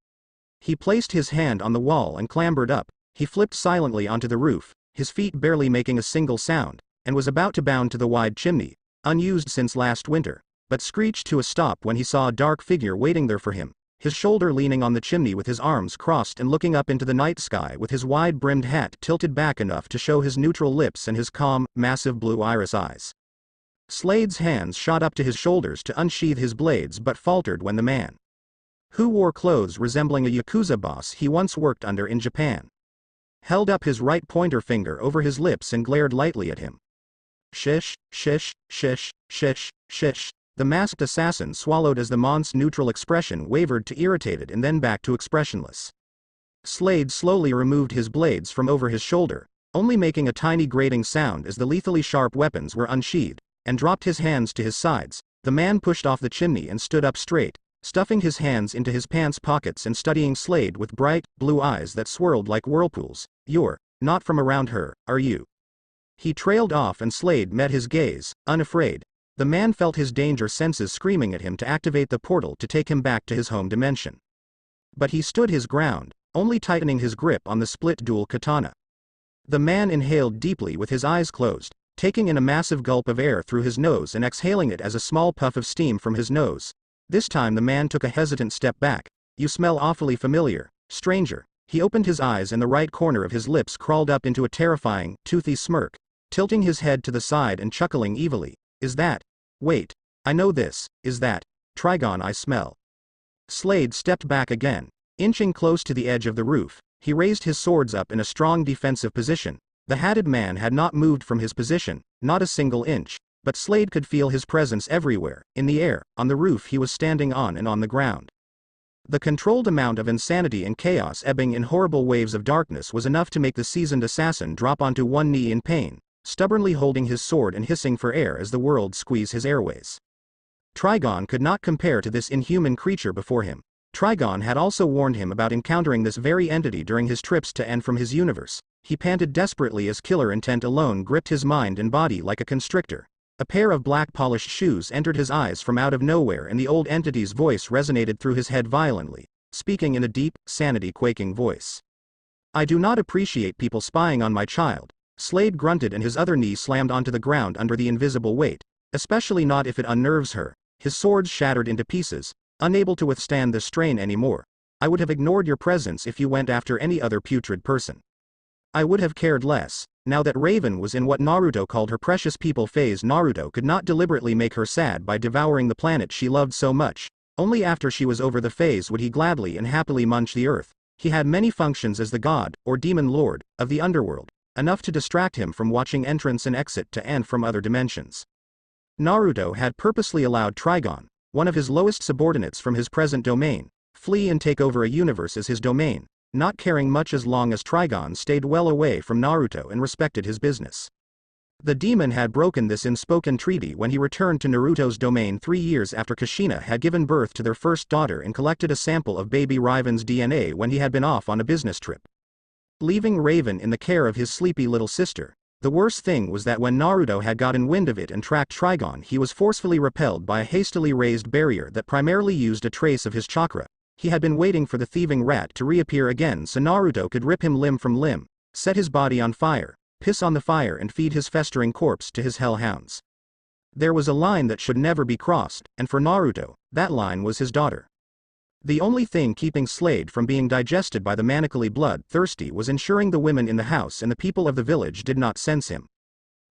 He placed his hand on the wall and clambered up. He flipped silently onto the roof, his feet barely making a single sound, and was about to bound to the wide chimney, unused since last winter, but screeched to a stop when he saw a dark figure waiting there for him, his shoulder leaning on the chimney with his arms crossed and looking up into the night sky with his wide-brimmed hat tilted back enough to show his neutral lips and his calm, massive blue iris eyes. Slade's hands shot up to his shoulders to unsheath his blades but faltered when the man, who wore clothes resembling a Yakuza boss he once worked under in Japan, held up his right pointer finger over his lips and glared lightly at him. Shish, shish, shish, shish, shish. The masked assassin swallowed as the mon's neutral expression wavered to irritated and then back to expressionless. Slade slowly removed his blades from over his shoulder, only making a tiny grating sound as the lethally sharp weapons were unsheathed, and dropped his hands to his sides. The man pushed off the chimney and stood up straight, stuffing his hands into his pants pockets and studying Slade with bright, blue eyes that swirled like whirlpools. You're not from around here, are you? He trailed off and Slade met his gaze, unafraid. The man felt his danger senses screaming at him to activate the portal to take him back to his home dimension. But he stood his ground, only tightening his grip on the split dual katana. The man inhaled deeply with his eyes closed, taking in a massive gulp of air through his nose and exhaling it as a small puff of steam from his nose. This time the man took a hesitant step back. You smell awfully familiar, stranger. He opened his eyes and the right corner of his lips crawled up into a terrifying, toothy smirk, tilting his head to the side and chuckling evilly. Is that? Wait. I know this. Is that? Trigon I smell. Slade stepped back again. Inching close to the edge of the roof, he raised his swords up in a strong defensive position. The hatted man had not moved from his position, not a single inch, but Slade could feel his presence everywhere, in the air, on the roof he was standing on and on the ground. The controlled amount of insanity and chaos ebbing in horrible waves of darkness was enough to make the seasoned assassin drop onto one knee in pain, stubbornly holding his sword and hissing for air as the world squeezed his airways. Trigon could not compare to this inhuman creature before him. Trigon had also warned him about encountering this very entity during his trips to and from his universe. He panted desperately as killer intent alone gripped his mind and body like a constrictor. A pair of black polished shoes entered his eyes from out of nowhere and the old entity's voice resonated through his head violently, speaking in a deep, sanity-quaking voice. I do not appreciate people spying on my child. Slade grunted and his other knee slammed onto the ground under the invisible weight, especially not if it unnerves her. His swords shattered into pieces, unable to withstand the strain anymore. I would have ignored your presence if you went after any other putrid person. I would have cared less. Now that Raven was in what Naruto called her precious people phase, Naruto could not deliberately make her sad by devouring the planet she loved so much. Only after she was over the phase would he gladly and happily munch the earth. He had many functions as the god, or demon lord, of the underworld, enough to distract him from watching entrance and exit to and from other dimensions. Naruto had purposely allowed Trigon, one of his lowest subordinates from his present domain, flee and take over a universe as his domain, not caring much as long as Trigon stayed well away from Naruto and respected his business. The demon had broken this unspoken treaty when he returned to Naruto's domain 3 years after Kushina had given birth to their first daughter and collected a sample of baby Raven's DNA when he had been off on a business trip. Leaving Raven in the care of his sleepy little sister, the worst thing was that when Naruto had gotten wind of it and tracked Trigon, he was forcefully repelled by a hastily raised barrier that primarily used a trace of his chakra. He had been waiting for the thieving rat to reappear again so Naruto could rip him limb from limb, set his body on fire, piss on the fire and feed his festering corpse to his hellhounds. There was a line that should never be crossed, and for Naruto, that line was his daughter. The only thing keeping Slade from being digested by the manically blood-thirsty was ensuring the women in the house and the people of the village did not sense him.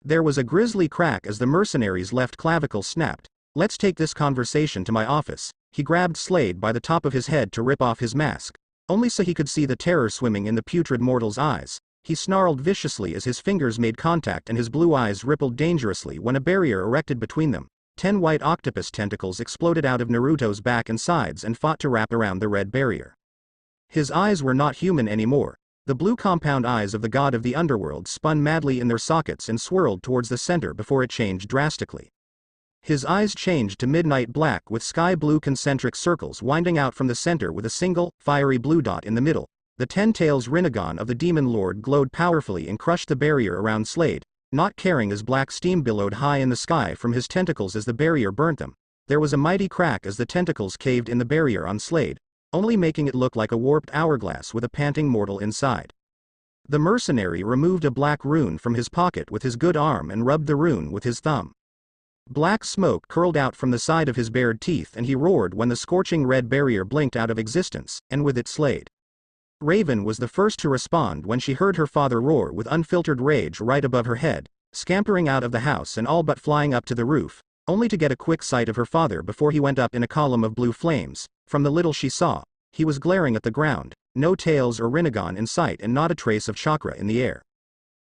There was a grisly crack as the mercenary's left clavicle snapped. "Let's take this conversation to my office." He grabbed Slade by the top of his head to rip off his mask, only so he could see the terror swimming in the putrid mortal's eyes. He snarled viciously as his fingers made contact and his blue eyes rippled dangerously when a barrier erected between them. 10 white octopus tentacles exploded out of Naruto's back and sides and fought to wrap around the red barrier. His eyes were not human anymore. The blue compound eyes of the god of the underworld spun madly in their sockets and swirled towards the center before it changed drastically. His eyes changed to midnight black with sky blue concentric circles winding out from the center with a single, fiery blue dot in the middle. The 10 tails Rinnegan of the Demon Lord glowed powerfully and crushed the barrier around Slade, not caring as black steam billowed high in the sky from his tentacles as the barrier burnt them. There was a mighty crack as the tentacles caved in the barrier on Slade, only making it look like a warped hourglass with a panting mortal inside. The mercenary removed a black rune from his pocket with his good arm and rubbed the rune with his thumb. Black smoke curled out from the side of his bared teeth and he roared when the scorching red barrier blinked out of existence, and with it Slade. Raven was the first to respond when she heard her father roar with unfiltered rage right above her head, scampering out of the house and all but flying up to the roof, only to get a quick sight of her father before he went up in a column of blue flames. From the little she saw, he was glaring at the ground, no tails or Rinnegan in sight and not a trace of chakra in the air.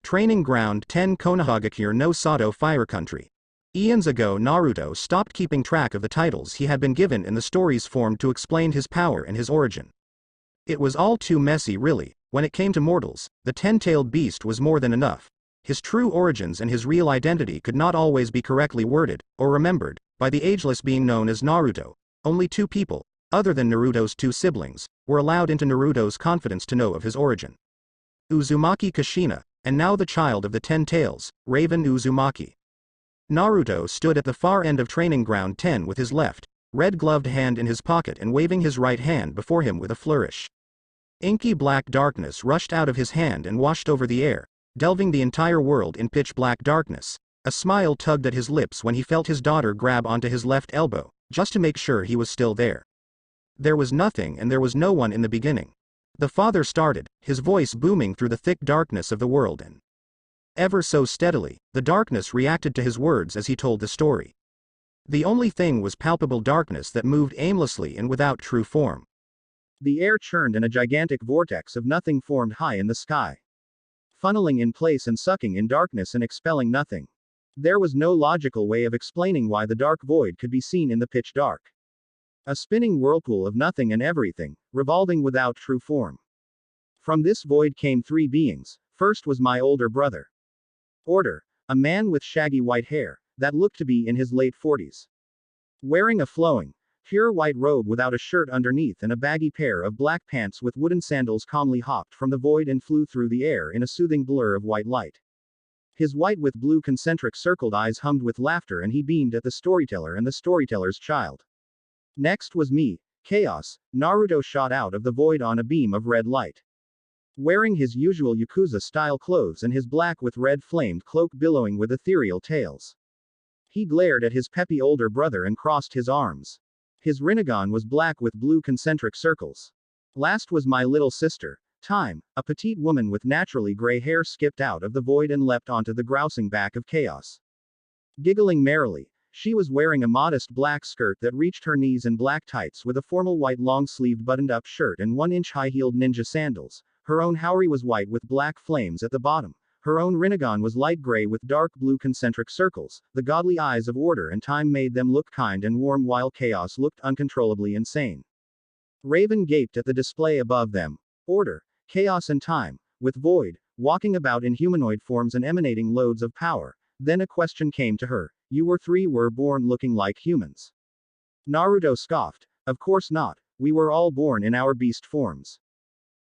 Training Ground 10 Konohagakure no Sato Fire Country. Eons ago Naruto stopped keeping track of the titles he had been given in the stories formed to explain his power and his origin. It was all too messy really. When it came to mortals, the 10-tailed beast was more than enough. His true origins and his real identity could not always be correctly worded, or remembered, by the ageless being known as Naruto. Only 2 people, other than Naruto's 2 siblings, were allowed into Naruto's confidence to know of his origin. Uzumaki Kushina, and now the child of the 10 tails, Raven Uzumaki. Naruto stood at the far end of Training Ground 10 with his left, red-gloved hand in his pocket and waving his right hand before him with a flourish. Inky black darkness rushed out of his hand and washed over the air, delving the entire world in pitch-black darkness. A smile tugged at his lips when he felt his daughter grab onto his left elbow, just to make sure he was still there. There was nothing and there was no one in the beginning. The father started, his voice booming through the thick darkness of the world, and ever so steadily, the darkness reacted to his words as he told the story. The only thing was palpable darkness that moved aimlessly and without true form. The air churned and a gigantic vortex of nothing formed high in the sky, funneling in place and sucking in darkness and expelling nothing. There was no logical way of explaining why the dark void could be seen in the pitch dark. A spinning whirlpool of nothing and everything, revolving without true form. From this void came 3 beings. First was my older brother. Order, a man with shaggy white hair, that looked to be in his late 40s. Wearing a flowing, pure white robe without a shirt underneath and a baggy pair of black pants with wooden sandals calmly hopped from the void and flew through the air in a soothing blur of white light. His white with blue concentric circled eyes hummed with laughter and he beamed at the storyteller and the storyteller's child. Next was me, Chaos. Naruto shot out of the void on a beam of red light. Wearing his usual Yakuza-style clothes and his black with red flamed cloak billowing with ethereal tails. He glared at his peppy older brother and crossed his arms. His Rinnegan was black with blue concentric circles. Last was my little sister, Time, a petite woman with naturally gray hair skipped out of the void and leapt onto the grousing back of Chaos. Giggling merrily, she was wearing a modest black skirt that reached her knees and black tights with a formal white long-sleeved buttoned-up shirt and 1-inch high-heeled ninja sandals. Her own Haori was white with black flames at the bottom. Her own Rinnegan was light gray with dark blue concentric circles. The godly eyes of order and time made them look kind and warm while Chaos looked uncontrollably insane. Raven gaped at the display above them. Order, chaos and time, with Void, walking about in humanoid forms and emanating loads of power. Then a question came to her. Were born looking like humans. Naruto scoffed. Of course not, we were all born in our beast forms.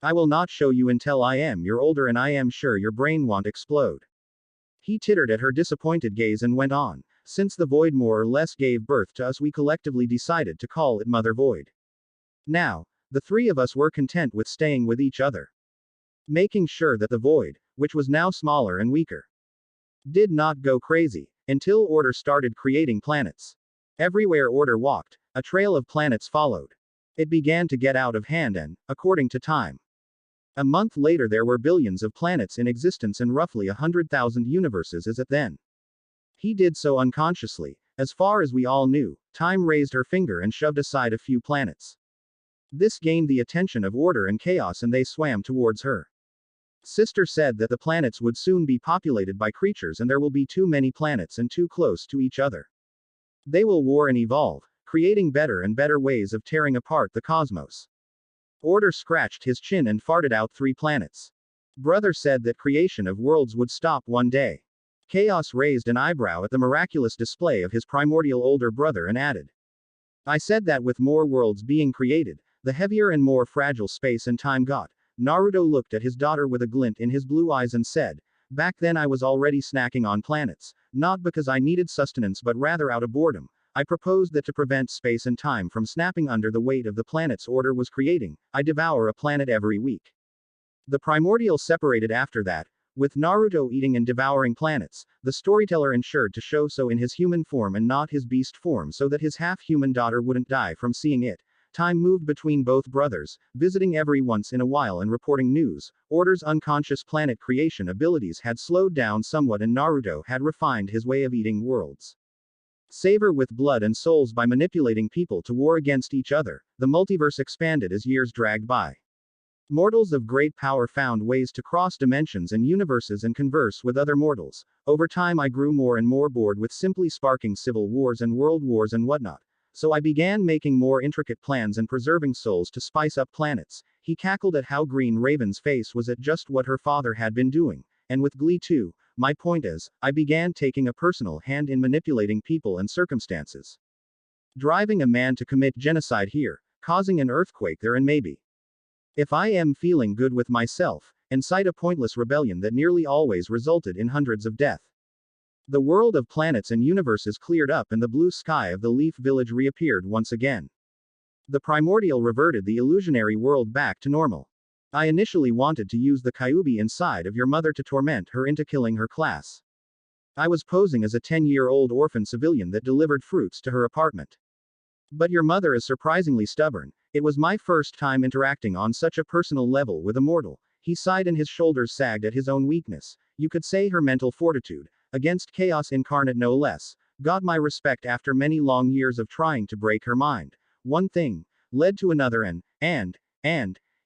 I will not show you until I am your older and I am sure your brain won't explode. He tittered at her disappointed gaze and went on. Since the Void more or less gave birth to us, we collectively decided to call it Mother Void. Now, the three of us were content with staying with each other. Making sure that the Void, which was now smaller and weaker, did not go crazy, until Order started creating planets. Everywhere Order walked, a trail of planets followed. It began to get out of hand and, according to time, a month later there were billions of planets in existence and roughly 100,000 universes as it then. He did so unconsciously. As far as we all knew, Time raised her finger and shoved aside a few planets. This gained the attention of Order and Chaos and they swam towards her. Sister said that the planets would soon be populated by creatures and there will be too many planets and too close to each other. They will war and evolve, creating better and better ways of tearing apart the cosmos. Order scratched his chin and farted out 3 planets. Brother said that creation of worlds would stop one day. Chaos raised an eyebrow at the miraculous display of his primordial older brother and added. I said that with more worlds being created, the heavier and more fragile space and time got. Naruto looked at his daughter with a glint in his blue eyes and said, back then I was already snacking on planets, not because I needed sustenance but rather out of boredom. I proposed that to prevent space and time from snapping under the weight of the planets Order was creating, I devour a planet every week. The primordial separated after that, with Naruto eating and devouring planets. The storyteller ensured to show so in his human form and not his beast form so that his half-human daughter wouldn't die from seeing it. Time moved between both brothers, visiting every once in a while and reporting news. Order's unconscious planet creation abilities had slowed down somewhat and Naruto had refined his way of eating worlds. Savor with blood and souls by manipulating people to war against each other. The multiverse expanded as years dragged by. Mortals of great power found ways to cross dimensions and universes and converse with other mortals. Over time I grew more and more bored with simply sparking civil wars and world wars and whatnot. So I began making more intricate plans and preserving souls to spice up planets. He cackled at how green Raven's face was at just what her father had been doing. And with glee too. My point is, I began taking a personal hand in manipulating people and circumstances. Driving a man to commit genocide here, causing an earthquake there and maybe. If I am feeling good with myself, incite a pointless rebellion that nearly always resulted in hundreds of deaths. The world of planets and universes cleared up and the blue sky of the Leaf Village reappeared once again. The primordial reverted the illusionary world back to normal. I initially wanted to use the Kyuubi inside of your mother to torment her into killing her class. I was posing as a 10-year-old orphan civilian that delivered fruits to her apartment. But your mother is surprisingly stubborn. It was my first time interacting on such a personal level with a mortal. He sighed and his shoulders sagged at his own weakness. You could say her mental fortitude, against chaos incarnate no less, got my respect after many long years of trying to break her mind. One thing led to another and,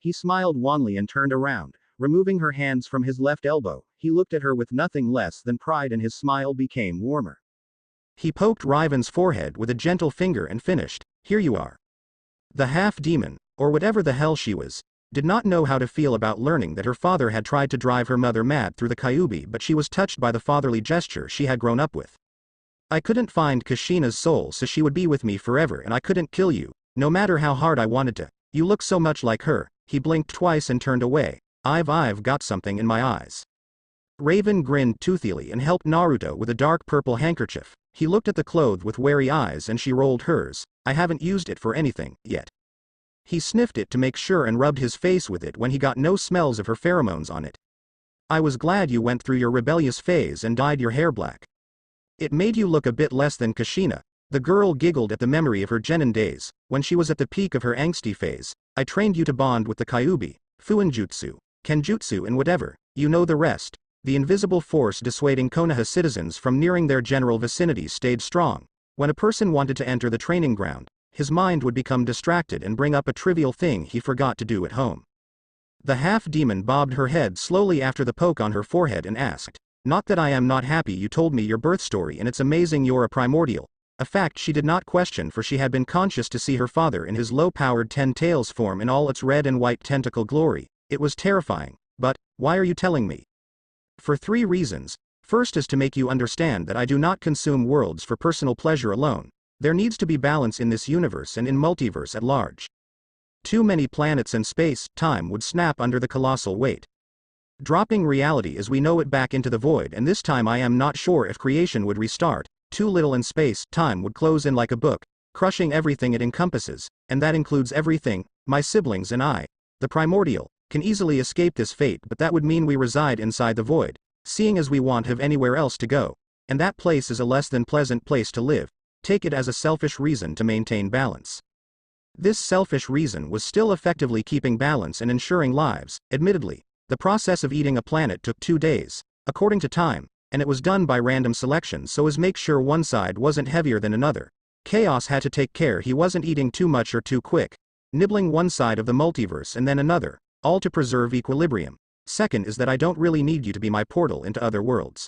he smiled wanly and turned around. Removing her hands from his left elbow, he looked at her with nothing less than pride and his smile became warmer. He poked Raven's forehead with a gentle finger and finished, here you are. The half-demon, or whatever the hell she was, did not know how to feel about learning that her father had tried to drive her mother mad through the Kyuubi, but she was touched by the fatherly gesture she had grown up with. I couldn't find Kushina's soul so she would be with me forever and I couldn't kill you, no matter how hard I wanted to. You look so much like her. He blinked twice and turned away. I've got something in my eyes. Raven grinned toothily and helped Naruto with a dark purple handkerchief. He looked at the cloth with wary eyes and she rolled hers. I haven't used it for anything, yet. He sniffed it to make sure and rubbed his face with it when he got no smells of her pheromones on it. I was glad you went through your rebellious phase and dyed your hair black. It made you look a bit less than Kushina. The girl giggled at the memory of her genin days, when she was at the peak of her angsty phase. I trained you to bond with the Kyuubi, Fuinjutsu, Kenjutsu and whatever, you know the rest. The invisible force dissuading Konoha citizens from nearing their general vicinity stayed strong. When a person wanted to enter the training ground, his mind would become distracted and bring up a trivial thing he forgot to do at home. The half-demon bobbed her head slowly after the poke on her forehead and asked, not that I am not happy you told me your birth story and it's amazing you're a primordial. a fact she did not question, for she had been conscious to see her father in his low-powered 10 tails form in all its red and white tentacle glory. It was terrifying. But, why are you telling me? For 3 reasons. First is to make you understand that I do not consume worlds for personal pleasure alone. There needs to be balance in this universe and in multiverse at large. Too many planets and space-time would snap under the colossal weight, dropping reality as we know it back into the void, and this time I am not sure if creation would restart. Too little and space-time would close in like a book, crushing everything it encompasses, and that includes everything. My siblings and I, the primordial, can easily escape this fate, but that would mean we reside inside the void, seeing as we won't have anywhere else to go, and that place is a less than pleasant place to live. Take it as a selfish reason to maintain balance. This selfish reason was still effectively keeping balance and ensuring lives. Admittedly, the process of eating a planet took 2 days, according to time, and it was done by random selection so as make sure one side wasn't heavier than another. Chaos had to take care he wasn't eating too much or too quick, nibbling one side of the multiverse and then another, all to preserve equilibrium. Second is that I don't really need you to be my portal into other worlds.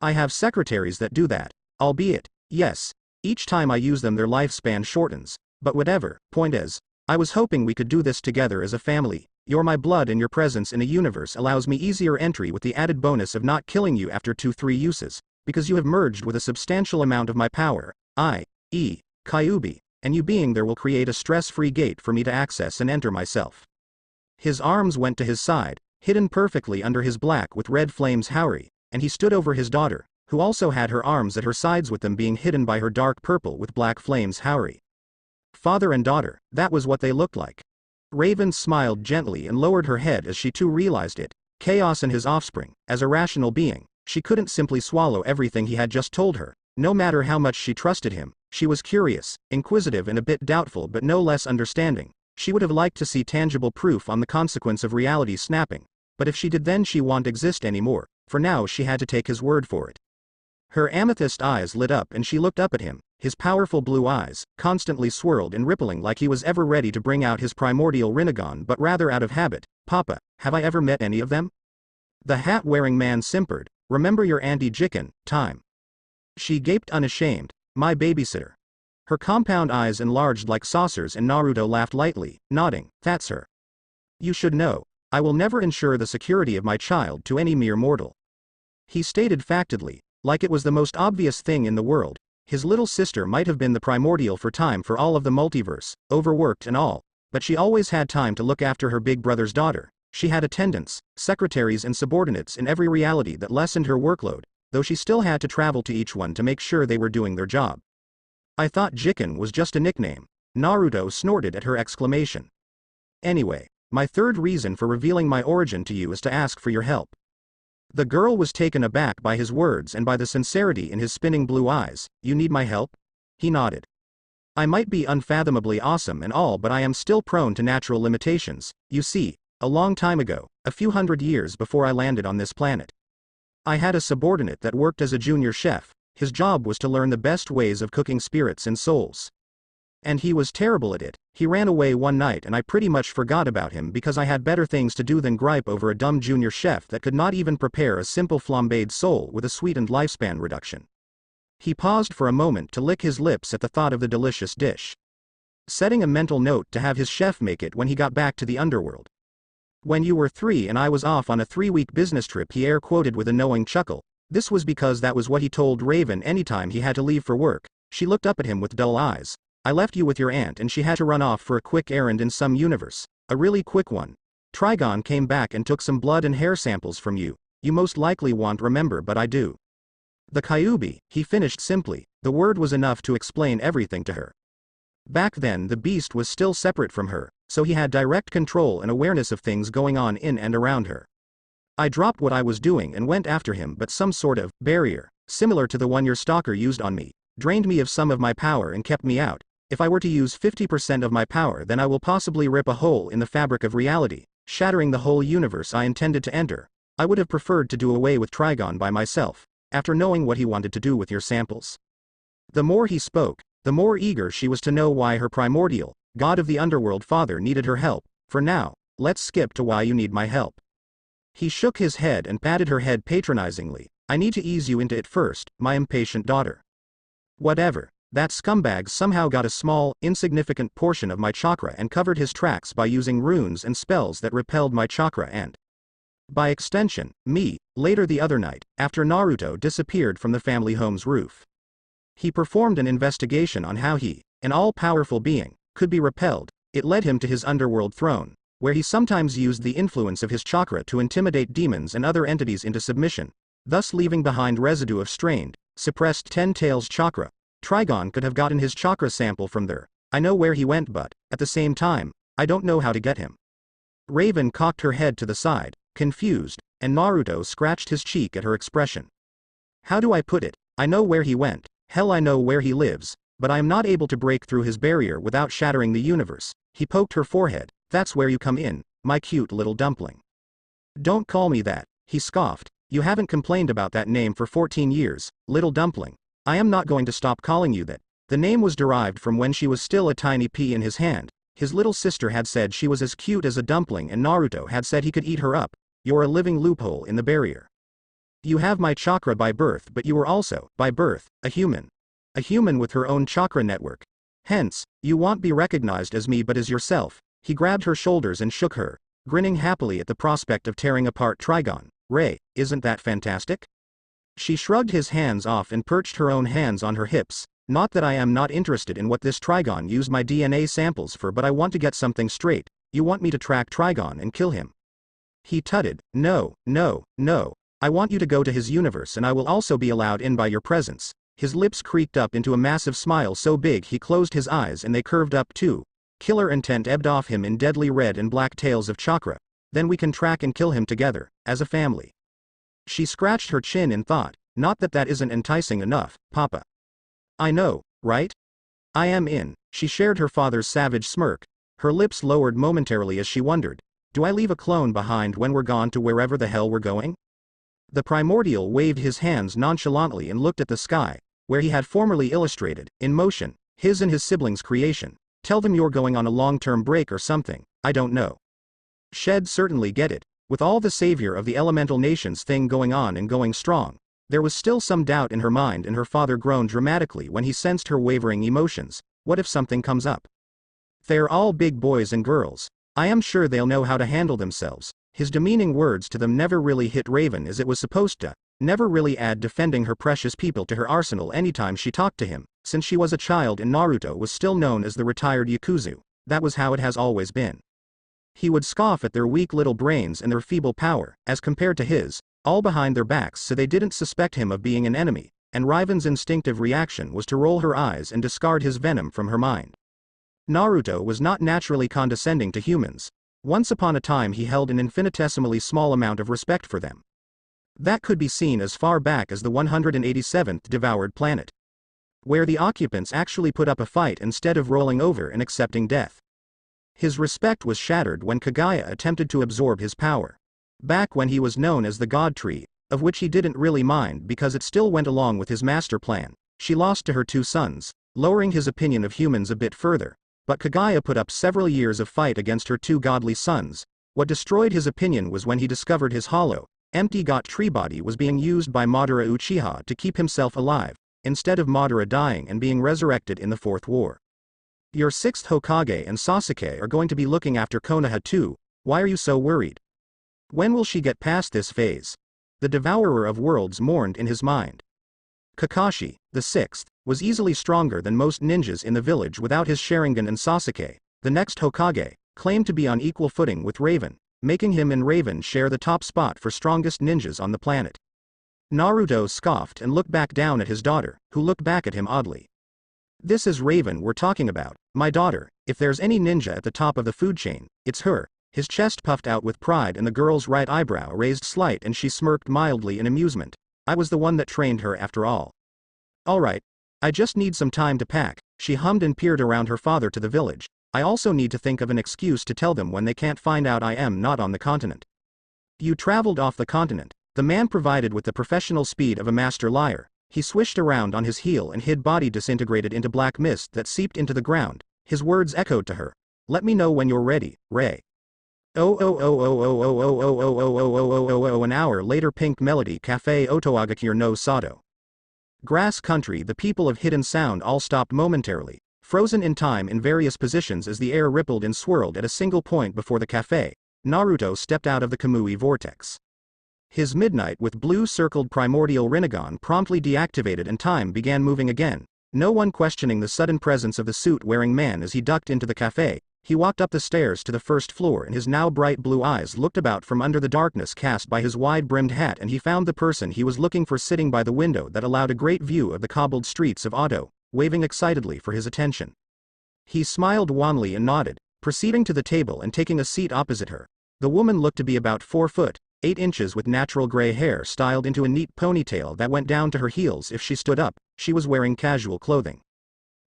I have secretaries that do that, albeit, yes, each time I use them their lifespan shortens, but whatever. Point is, I was hoping we could do this together as a family. You're my blood and your presence in a universe allows me easier entry with the added bonus of not killing you after 2-3 uses, because you have merged with a substantial amount of my power, i.e., Kyuubi, and you being there will create a stress-free gate for me to access and enter myself. His arms went to his side, hidden perfectly under his black with red flames Haori, and he stood over his daughter, who also had her arms at her sides with them being hidden by her dark purple with black flames Haori. Father and daughter, that was what they looked like. Raven smiled gently and lowered her head as she too realized it. Chaos and his offspring. As a rational being, she couldn't simply swallow everything he had just told her. No matter how much she trusted him, she was curious, inquisitive and a bit doubtful but no less understanding. She would have liked to see tangible proof on the consequence of reality snapping. But if she did then she won't exist anymore. For now she had to take his word for it. Her amethyst eyes lit up and she looked up at him, his powerful blue eyes, constantly swirled and rippling like he was ever ready to bring out his primordial Rinnegan but rather out of habit. Papa, have I ever met any of them? The hat-wearing man simpered. Remember your Auntie Jikin, time. She gaped unashamed. My babysitter. Her compound eyes enlarged like saucers and Naruto laughed lightly, nodding. That's her. You should know, I will never ensure the security of my child to any mere mortal. He stated factedly, like it was the most obvious thing in the world. His little sister might have been the primordial for time for all of the multiverse, overworked and all, but she always had time to look after her big brother's daughter. She had attendants, secretaries and subordinates in every reality that lessened her workload, though she still had to travel to each one to make sure they were doing their job. I thought Jikin was just a nickname. Naruto snorted at her exclamation. Anyway, my third reason for revealing my origin to you is to ask for your help. The girl was taken aback by his words and by the sincerity in his spinning blue eyes. You need my help? He nodded. I might be unfathomably awesome and all, but I am still prone to natural limitations. You see, a long time ago, a few hundred years before I landed on this planet, I had a subordinate that worked as a junior chef. His job was to learn the best ways of cooking spirits and souls. And he was terrible at it. He ran away one night and I pretty much forgot about him because I had better things to do than gripe over a dumb junior chef that could not even prepare a simple flambéed soul with a sweetened lifespan reduction. He paused for a moment to lick his lips at the thought of the delicious dish, setting a mental note to have his chef make it when he got back to the underworld. When you were 3 and I was off on a 3-week business trip, he air quoted with a knowing chuckle. This was because that was what he told Raven anytime he had to leave for work. She looked up at him with dull eyes. I left you with your aunt and she had to run off for a quick errand in some universe. A really quick one. Trigon came back and took some blood and hair samples from you. You most likely won't remember, but I do. The Kyuubi, he finished simply. The word was enough to explain everything to her. Back then the beast was still separate from her, so he had direct control and awareness of things going on in and around her. I dropped what I was doing and went after him, but some sort of barrier, similar to the one your stalker used on me, drained me of some of my power and kept me out. If I were to use 50% of my power, then I will possibly rip a hole in the fabric of reality, shattering the whole universe I intended to enter. I would have preferred to do away with Trigon by myself, after knowing what he wanted to do with your samples. The more he spoke, the more eager she was to know why her primordial, god of the underworld father needed her help. For now, let's skip to why you need my help. He shook his head and patted her head patronizingly. I need to ease you into it first, my impatient daughter. Whatever. That scumbag somehow got a small, insignificant portion of my chakra and covered his tracks by using runes and spells that repelled my chakra and, by extension, me. Later the other night, after Naruto disappeared from the family home's roof, he performed an investigation on how he, an all-powerful being, could be repelled. It led him to his underworld throne, where he sometimes used the influence of his chakra to intimidate demons and other entities into submission, thus leaving behind residue of strained, suppressed Ten Tails chakra. Trigon could have gotten his chakra sample from there. I know where he went, but, at the same time, I don't know how to get him. Raven cocked her head to the side, confused, and Naruto scratched his cheek at her expression. How do I put it? I know where he went, hell I know where he lives, but I am not able to break through his barrier without shattering the universe. He poked her forehead. That's where you come in, my cute little dumpling. Don't call me that, he scoffed. You haven't complained about that name for 14 years, little dumpling. I am not going to stop calling you that. The name was derived from when she was still a tiny pea in his hand. His little sister had said she was as cute as a dumpling and Naruto had said he could eat her up. You're a living loophole in the barrier. You have my chakra by birth, but you were also, by birth, a human. A human with her own chakra network. Hence, you won't be recognized as me but as yourself. He grabbed her shoulders and shook her, grinning happily at the prospect of tearing apart Trigon. Ray, isn't that fantastic? She shrugged his hands off and perched her own hands on her hips. Not that I am not interested in what this Trigon used my DNA samples for, but I want to get something straight. You want me to track Trigon and kill him? He tutted. No, no, no. I want you to go to his universe and I will also be allowed in by your presence. His lips creaked up into a massive smile so big he closed his eyes and they curved up too. Killer intent ebbed off him in deadly red and black tails of chakra. Then we can track and kill him together, as a family. She scratched her chin in thought. Not that that isn't enticing enough, Papa. I know, right? I am in. She shared her father's savage smirk. Her lips lowered momentarily as she wondered. Do I leave a clone behind when we're gone to wherever the hell we're going? The primordial waved his hands nonchalantly and looked at the sky, where he had formerly illustrated, in motion, his and his siblings' creation. Tell them you're going on a long-term break or something, I don't know. She'd certainly get it. With all the savior of the elemental nations thing going on and going strong, there was still some doubt in her mind and her father groaned dramatically when he sensed her wavering emotions. What if something comes up? They're all big boys and girls. I am sure they'll know how to handle themselves. His demeaning words to them never really hit Raven as it was supposed to, never really add defending her precious people to her arsenal anytime she talked to him, since she was a child and Naruto was still known as the retired Yakuza. That was how it has always been. He would scoff at their weak little brains and their feeble power, as compared to his, all behind their backs so they didn't suspect him of being an enemy, and Raven's instinctive reaction was to roll her eyes and discard his venom from her mind. Naruto was not naturally condescending to humans. Once upon a time he held an infinitesimally small amount of respect for them. That could be seen as far back as the 187th devoured planet, where the occupants actually put up a fight instead of rolling over and accepting death. His respect was shattered when Kagaya attempted to absorb his power. Back when he was known as the God Tree, of which he didn't really mind because it still went along with his master plan, she lost to her two sons, lowering his opinion of humans a bit further. But Kagaya put up several years of fight against her two godly sons. What destroyed his opinion was when he discovered his hollow, empty God Tree body was being used by Madara Uchiha to keep himself alive, instead of Madara dying and being resurrected in the Fourth War. Your sixth Hokage and Sasuke are going to be looking after Konoha too. Why are you so worried? When will she get past this phase? The Devourer of Worlds mourned in his mind. Kakashi, the sixth, was easily stronger than most ninjas in the village without his Sharingan, and Sasuke, the next Hokage, claimed to be on equal footing with Raven, making him and Raven share the top spot for strongest ninjas on the planet. Naruto scoffed and looked back down at his daughter, who looked back at him oddly. This is Raven we're talking about, my daughter. If there's any ninja at the top of the food chain, it's her. His chest puffed out with pride and the girl's right eyebrow raised slight and she smirked mildly in amusement. I was the one that trained her after all. Alright. I just need some time to pack, she hummed and peered around her father to the village. I also need to think of an excuse to tell them when they can't find out I am not on the continent. You traveled off the continent, the man provided with the professional speed of a master liar. He swished around on his heel and his body disintegrated into black mist that seeped into the ground. His words echoed to her. Let me know when you're ready, Ray. An hour later, Pink Melody Cafe Otoagakure no Sato. Grass country. The people of Hidden Sound all stopped momentarily, frozen in time in various positions as the air rippled and swirled at a single point before the cafe. Naruto stepped out of the Kamui vortex. His midnight with blue circled primordial Rinnegan promptly deactivated and time began moving again, no one questioning the sudden presence of the suit-wearing man as he ducked into the cafe. He walked up the stairs to the first floor and his now bright blue eyes looked about from under the darkness cast by his wide-brimmed hat and he found the person he was looking for sitting by the window that allowed a great view of the cobbled streets of Oto, waving excitedly for his attention. He smiled wanly and nodded, proceeding to the table and taking a seat opposite her. The woman looked to be about 4 foot, 8 inches with natural gray hair styled into a neat ponytail that went down to her heels if she stood up. She was wearing casual clothing.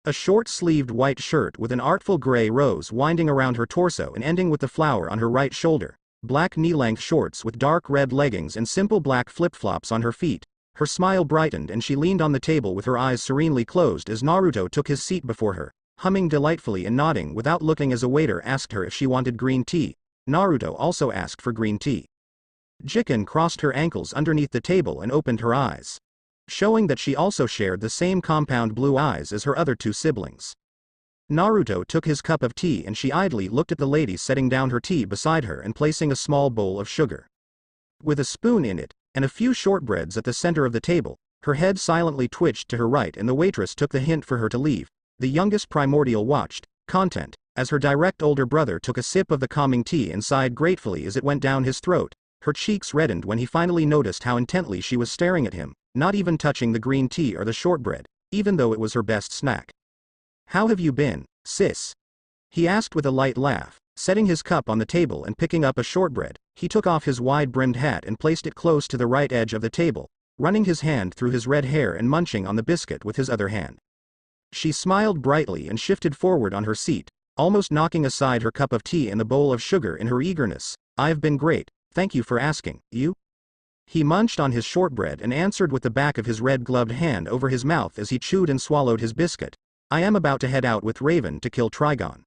A short-sleeved white shirt with an artful gray rose winding around her torso and ending with the flower on her right shoulder, black knee-length shorts with dark red leggings and simple black flip-flops on her feet. Her smile brightened and she leaned on the table with her eyes serenely closed as Naruto took his seat before her, humming delightfully and nodding without looking as a waiter asked her if she wanted green tea. Naruto also asked for green tea. Jiken crossed her ankles underneath the table and opened her eyes, showing that she also shared the same compound blue eyes as her other 2 siblings. Naruto took his cup of tea and she idly looked at the lady setting down her tea beside her and placing a small bowl of sugar with a spoon in it, and a few shortbreads at the center of the table. Her head silently twitched to her right and the waitress took the hint for her to leave. The youngest primordial watched, content, as her direct older brother took a sip of the calming tea and sighed gratefully as it went down his throat. Her cheeks reddened when he finally noticed how intently she was staring at him, not even touching the green tea or the shortbread, even though it was her best snack. "How have you been, sis?" he asked with a light laugh, setting his cup on the table and picking up a shortbread. He took off his wide-brimmed hat and placed it close to the right edge of the table, running his hand through his red hair and munching on the biscuit with his other hand. She smiled brightly and shifted forward on her seat, almost knocking aside her cup of tea and the bowl of sugar in her eagerness. "I've been great, thank you for asking. You?" He munched on his shortbread and answered with the back of his red-gloved hand over his mouth as he chewed and swallowed his biscuit. "I am about to head out with Raven to kill Trigon."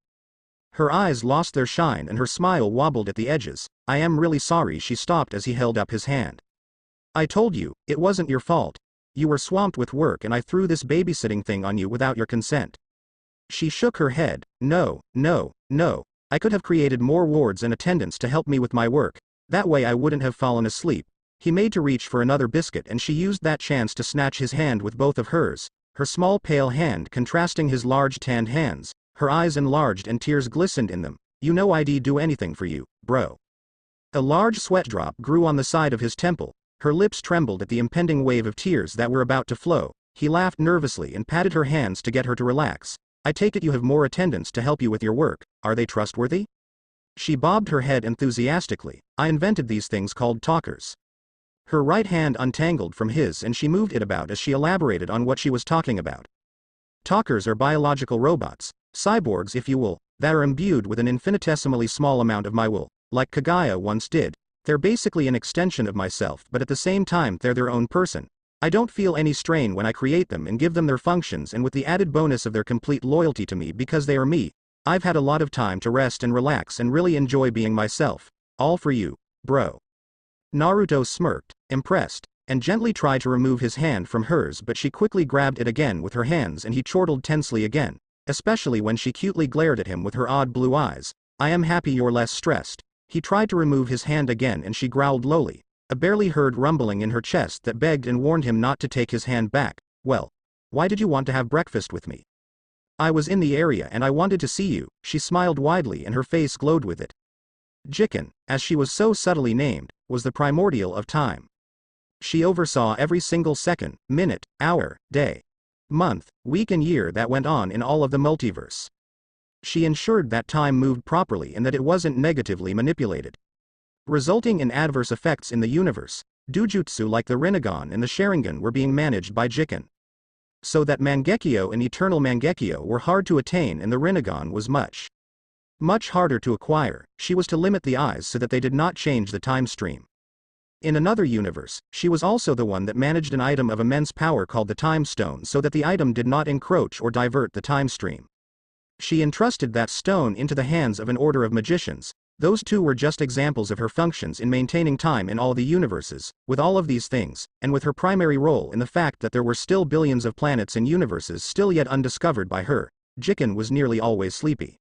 Her eyes lost their shine and her smile wobbled at the edges. "I am really sorry." She stopped as he held up his hand. "I told you, it wasn't your fault. You were swamped with work and I threw this babysitting thing on you without your consent." She shook her head. No. I could have created more wards and attendants to help me with my work. That way I wouldn't have fallen asleep." He made to reach for another biscuit and she used that chance to snatch his hand with both of hers, her small pale hand contrasting his large tanned hands. Her eyes enlarged and tears glistened in them. "You know I'd do anything for you, bro." A large sweat drop grew on the side of his temple. Her lips trembled at the impending wave of tears that were about to flow. He laughed nervously and patted her hands to get her to relax. "I take it you have more attendants to help you with your work. Are they trustworthy?" She bobbed her head enthusiastically. "I invented these things called talkers." Her right hand untangled from his and she moved it about as she elaborated on what she was talking about. "Talkers are biological robots, cyborgs if you will, that are imbued with an infinitesimally small amount of my will, like Kagaya once did. They're basically an extension of myself but at the same time they're their own person. I don't feel any strain when I create them and give them their functions and with the added bonus of their complete loyalty to me because they are me. I've had a lot of time to rest and relax and really enjoy being myself. All for you, bro." Naruto smirked, impressed, and gently tried to remove his hand from hers but she quickly grabbed it again with her hands and he chortled tensely again, especially when she cutely glared at him with her odd blue eyes. "I am happy you're less stressed." He tried to remove his hand again and she growled lowly, a barely heard rumbling in her chest that begged and warned him not to take his hand back. "Well, why did you want to have breakfast with me?" "I was in the area and I wanted to see you." She smiled widely and her face glowed with it. Jiken, as she was so subtly named, was the primordial of time. She oversaw every single second, minute, hour, day, month, week and year that went on in all of the multiverse. She ensured that time moved properly and that it wasn't negatively manipulated, resulting in adverse effects in the universe. Dujutsu like the Rinnegan and the Sharingan were being managed by Jiken, so that Mangekyo and Eternal Mangekyo were hard to attain and the Rinnegan was much harder to acquire. She was to limit the eyes so that they did not change the time stream. In another universe, she was also the one that managed an item of immense power called the Time Stone so that the item did not encroach or divert the time stream. She entrusted that stone into the hands of an order of magicians, Those two were just examples of her functions in maintaining time in all the universes. With all of these things, and with her primary role in the fact that there were still billions of planets and universes still yet undiscovered by her, Jiken was nearly always sleepy.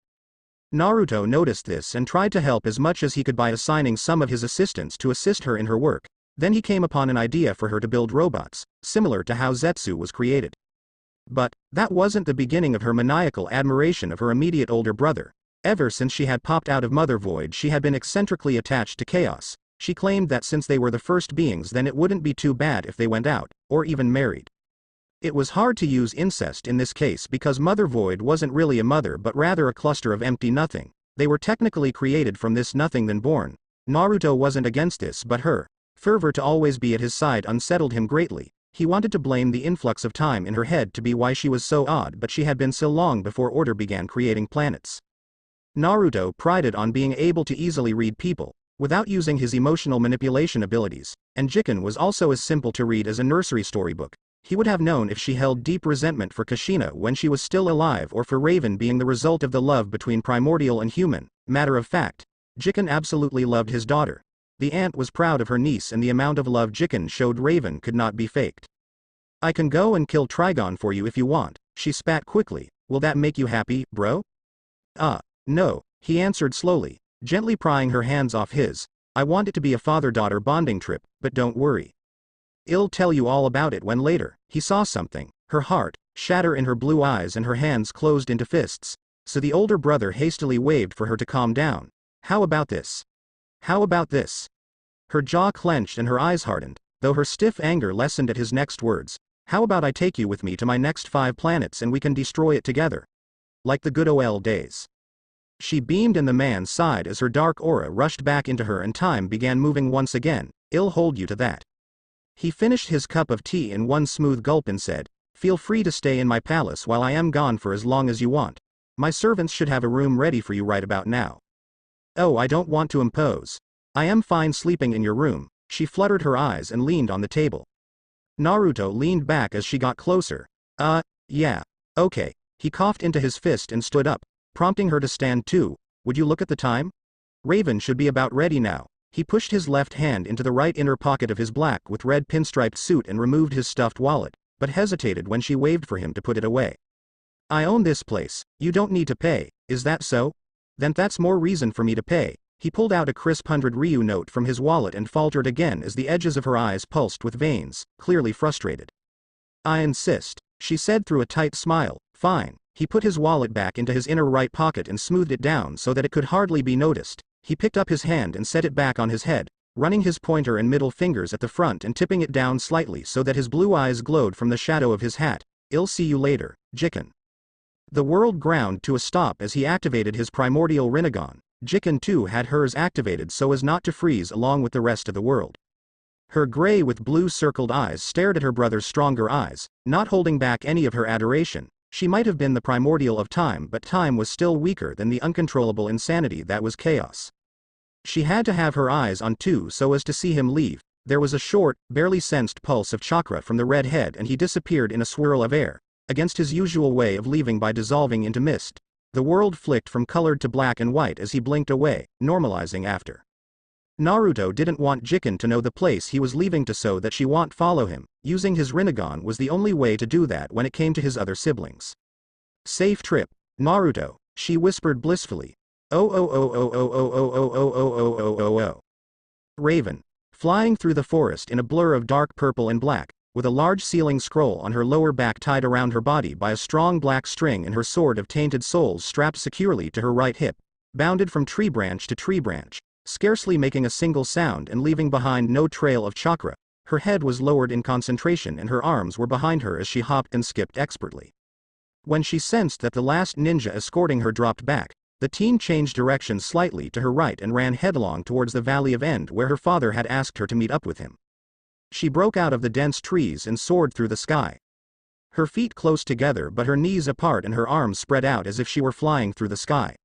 Naruto noticed this and tried to help as much as he could by assigning some of his assistants to assist her in her work. Then he came upon an idea for her to build robots, similar to how Zetsu was created. But that wasn't the beginning of her maniacal admiration of her immediate older brother. Ever since she had popped out of Mother Void, she had been eccentrically attached to Chaos. She claimed that since they were the first beings, then it wouldn't be too bad if they went out, or even married. It was hard to use incest in this case because Mother Void wasn't really a mother but rather a cluster of empty nothing. They were technically created from this nothing then born. Naruto wasn't against this, but her fervor to always be at his side unsettled him greatly. He wanted to blame the influx of time in her head to be why she was so odd, but she had been so long before Order began creating planets. Naruto prided on being able to easily read people, without using his emotional manipulation abilities, and Jiken was also as simple to read as a nursery storybook. He would have known if she held deep resentment for Kushina when she was still alive or for Raven being the result of the love between primordial and human. Matter of fact, Jiken absolutely loved his daughter. The aunt was proud of her niece, and the amount of love Jiken showed Raven could not be faked. "I can go and kill Trigon for you if you want," she spat quickly. "Will that make you happy, bro?" No, he answered slowly, gently prying her hands off his. "I want it to be a father-daughter bonding trip, but don't worry. I'll tell you all about it when later." He saw something, her heart shatter in her blue eyes and her hands closed into fists, so the older brother hastily waved for her to calm down. "How about this? How about this?" Her jaw clenched and her eyes hardened, though her stiff anger lessened at his next words. "How about I take you with me to my next 5 planets and we can destroy it together? Like the good old days." She beamed and the man sighed as her dark aura rushed back into her and time began moving once again. "I'll hold you to that." He finished his cup of tea in one smooth gulp and said, "Feel free to stay in my palace while I am gone for as long as you want. My servants should have a room ready for you right about now." "Oh, I don't want to impose. I am fine sleeping in your room." She fluttered her eyes and leaned on the table. Naruto leaned back as she got closer. Yeah. Okay." He coughed into his fist and stood up, prompting her to stand too. "Would you look at the time? Raven should be about ready now." He pushed his left hand into the right inner pocket of his black with red pinstriped suit and removed his stuffed wallet, but hesitated when she waved for him to put it away. "I own this place. You don't need to pay, is that so? Then that's more reason for me to pay." He pulled out a crisp 100 Ryu note from his wallet and faltered again as the edges of her eyes pulsed with veins, clearly frustrated. "I insist," she said through a tight smile. "Fine." He put his wallet back into his inner right pocket and smoothed it down so that it could hardly be noticed. He picked up his hand and set it back on his head, running his pointer and middle fingers at the front and tipping it down slightly so that his blue eyes glowed from the shadow of his hat. "I'll see you later, Jiken." The world ground to a stop as he activated his primordial Rinnegan. Jiken too had hers activated so as not to freeze along with the rest of the world. Her gray with blue circled eyes stared at her brother's stronger eyes, not holding back any of her adoration. She might have been the primordial of time, but time was still weaker than the uncontrollable insanity that was chaos. She had to have her eyes on two so as to see him leave. There was a short, barely sensed pulse of chakra from the red head and he disappeared in a swirl of air, against his usual way of leaving by dissolving into mist. The world flicked from colored to black and white as he blinked away, normalizing after. Naruto didn't want Jiken to know the place he was leaving to so that she won't follow him. Using his Rinnegan was the only way to do that when it came to his other siblings. "Safe trip, Naruto," she whispered blissfully. Oh. Raven, flying through the forest in a blur of dark purple and black, with a large sealing scroll on her lower back tied around her body by a strong black string and her sword of tainted souls strapped securely to her right hip, bounded from tree branch to tree branch, scarcely making a single sound and leaving behind no trail of chakra. Her head was lowered in concentration and her arms were behind her as she hopped and skipped expertly. When she sensed that the last ninja escorting her dropped back, the teen changed direction slightly to her right and ran headlong towards the Valley of End where her father had asked her to meet up with him. She broke out of the dense trees and soared through the sky. Her feet close together but her knees apart and her arms spread out as if she were flying through the sky.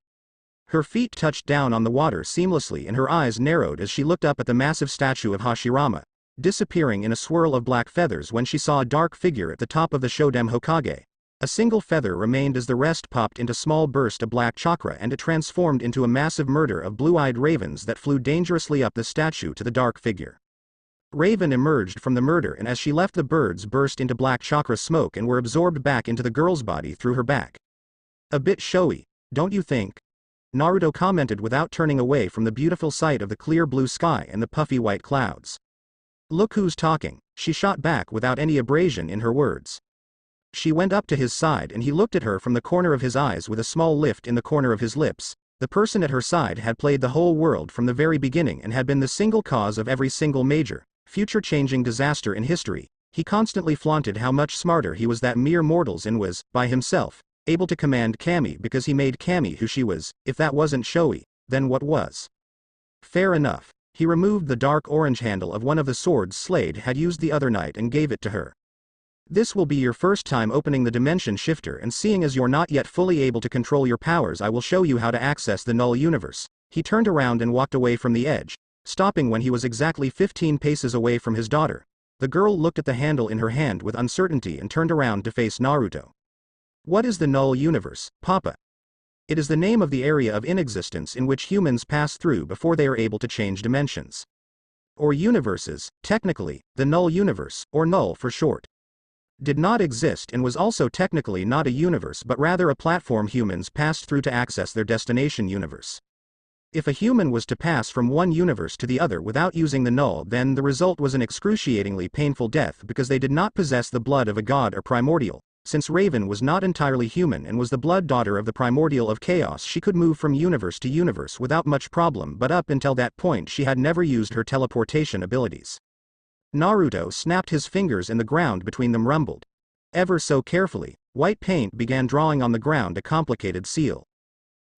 Her feet touched down on the water seamlessly and her eyes narrowed as she looked up at the massive statue of Hashirama, disappearing in a swirl of black feathers when she saw a dark figure at the top of the Shoden Hokage. A single feather remained as the rest popped into small burst of black chakra and it transformed into a massive murder of blue-eyed ravens that flew dangerously up the statue to the dark figure. Raven emerged from the murder and as she left the birds burst into black chakra smoke and were absorbed back into the girl's body through her back. A bit showy, don't you think? Naruto commented without turning away from the beautiful sight of the clear blue sky and the puffy white clouds. Look who's talking, she shot back without any abrasion in her words. She went up to his side and he looked at her from the corner of his eyes with a small lift in the corner of his lips. The person at her side had played the whole world from the very beginning and had been the single cause of every single major, future-changing disaster in history. He constantly flaunted how much smarter he was than mere mortals and was, by himself, able to command Kami because he made Kami who she was. If that wasn't showy, then what was? Fair enough. He removed the dark orange handle of one of the swords Slade had used the other night and gave it to her. This will be your first time opening the dimension shifter and seeing as you're not yet fully able to control your powers I will show you how to access the null universe. He turned around and walked away from the edge, stopping when he was exactly 15 paces away from his daughter. The girl looked at the handle in her hand with uncertainty and turned around to face Naruto. What is the null universe, Papa? It is the name of the area of inexistence in which humans pass through before they are able to change dimensions. Or universes, technically, the null universe, or null for short, did not exist and was also technically not a universe but rather a platform humans passed through to access their destination universe. If a human was to pass from one universe to the other without using the null, then the result was an excruciatingly painful death because they did not possess the blood of a god or primordial. Since Raven was not entirely human and was the blood daughter of the primordial of chaos, she could move from universe to universe without much problem, but up until that point she had never used her teleportation abilities. Naruto snapped his fingers and the ground between them rumbled. Ever so carefully, white paint began drawing on the ground a complicated seal.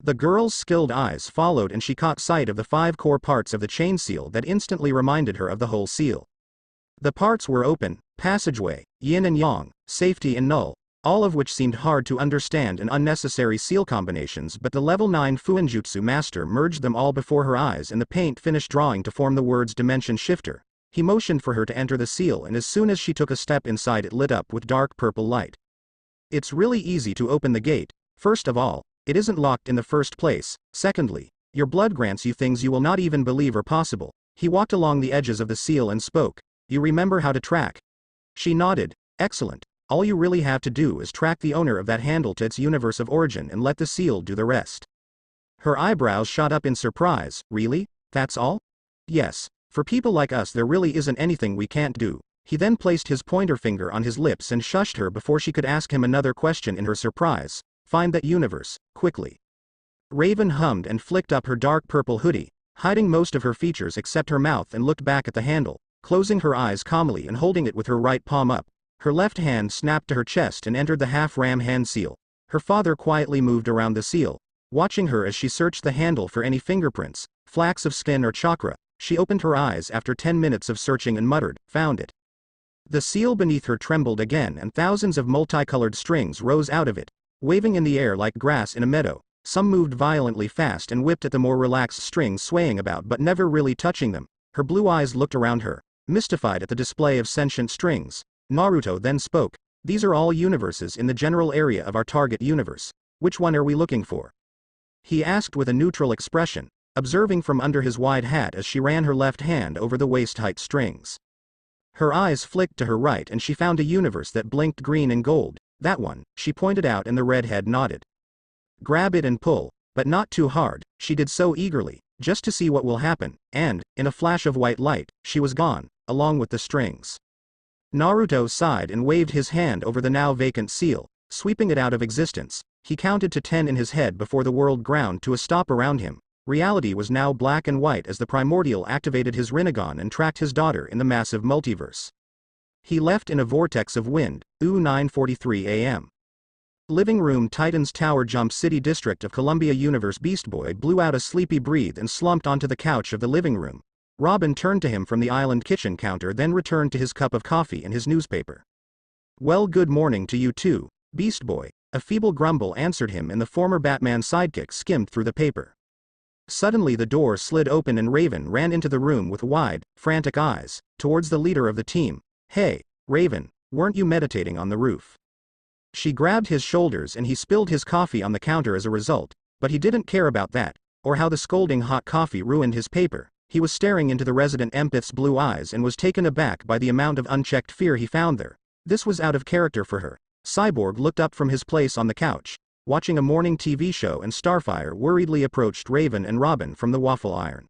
The girl's skilled eyes followed and she caught sight of the 5 core parts of the chain seal that instantly reminded her of the whole seal. The parts were open, passageway, yin and yang, safety and null, all of which seemed hard to understand and unnecessary seal combinations, but the level 9 Fuinjutsu master merged them all before her eyes and the paint finished drawing to form the words dimension shifter. He motioned for her to enter the seal and as soon as she took a step inside it lit up with dark purple light. It's really easy to open the gate. First of all, it isn't locked in the first place. Secondly, your blood grants you things you will not even believe are possible. He walked along the edges of the seal and spoke. You remember how to track? She nodded. Excellent. All you really have to do is track the owner of that handle to its universe of origin and let the seal do the rest. Her eyebrows shot up in surprise. Really? That's all? Yes. For people like us there really isn't anything we can't do. He then placed his pointer finger on his lips and shushed her before she could ask him another question in her surprise. Find that universe, quickly. Raven hummed and flicked up her dark purple hoodie, hiding most of her features except her mouth, and looked back at the handle, closing her eyes calmly and holding it with her right palm up. Her left hand snapped to her chest and entered the half-ram hand seal. Her father quietly moved around the seal, watching her as she searched the handle for any fingerprints, flecks of skin or chakra. She opened her eyes after 10 minutes of searching and muttered, "Found it." The seal beneath her trembled again and thousands of multicolored strings rose out of it, waving in the air like grass in a meadow. Some moved violently fast and whipped at the more relaxed strings swaying about but never really touching them. Her blue eyes looked around her, mystified at the display of sentient strings. Naruto then spoke. These are all universes in the general area of our target universe. Which one are we looking for? He asked with a neutral expression, observing from under his wide hat as she ran her left hand over the waist-height strings. Her eyes flicked to her right and she found a universe that blinked green and gold. That one, she pointed out, and the redhead nodded. Grab it and pull, but not too hard. She did so eagerly, just to see what will happen, and, in a flash of white light, she was gone, along with the strings. Naruto sighed and waved his hand over the now vacant seal, sweeping it out of existence. He counted to 10 in his head before the world ground to a stop around him. Reality was now black and white as the primordial activated his Rinnegan and tracked his daughter in the massive multiverse. He left in a vortex of wind. 9:43 a.m. Living room. Titan's Tower Jump City District of Columbia Universe. Beast Boy blew out a sleepy breath and slumped onto the couch of the living room. Robin turned to him from the island kitchen counter, then returned to his cup of coffee and his newspaper. Well, good morning to you too, Beast Boy. A feeble grumble answered him and the former Batman sidekick skimmed through the paper. Suddenly the door slid open and Raven ran into the room with wide, frantic eyes, towards the leader of the team. Hey, Raven, weren't you meditating on the roof? She grabbed his shoulders and he spilled his coffee on the counter as a result, but he didn't care about that, or how the scalding hot coffee ruined his paper. He was staring into the resident empath's blue eyes and was taken aback by the amount of unchecked fear he found there. This was out of character for her. Cyborg looked up from his place on the couch, watching a morning TV show, and Starfire worriedly approached Raven and Robin from the waffle iron.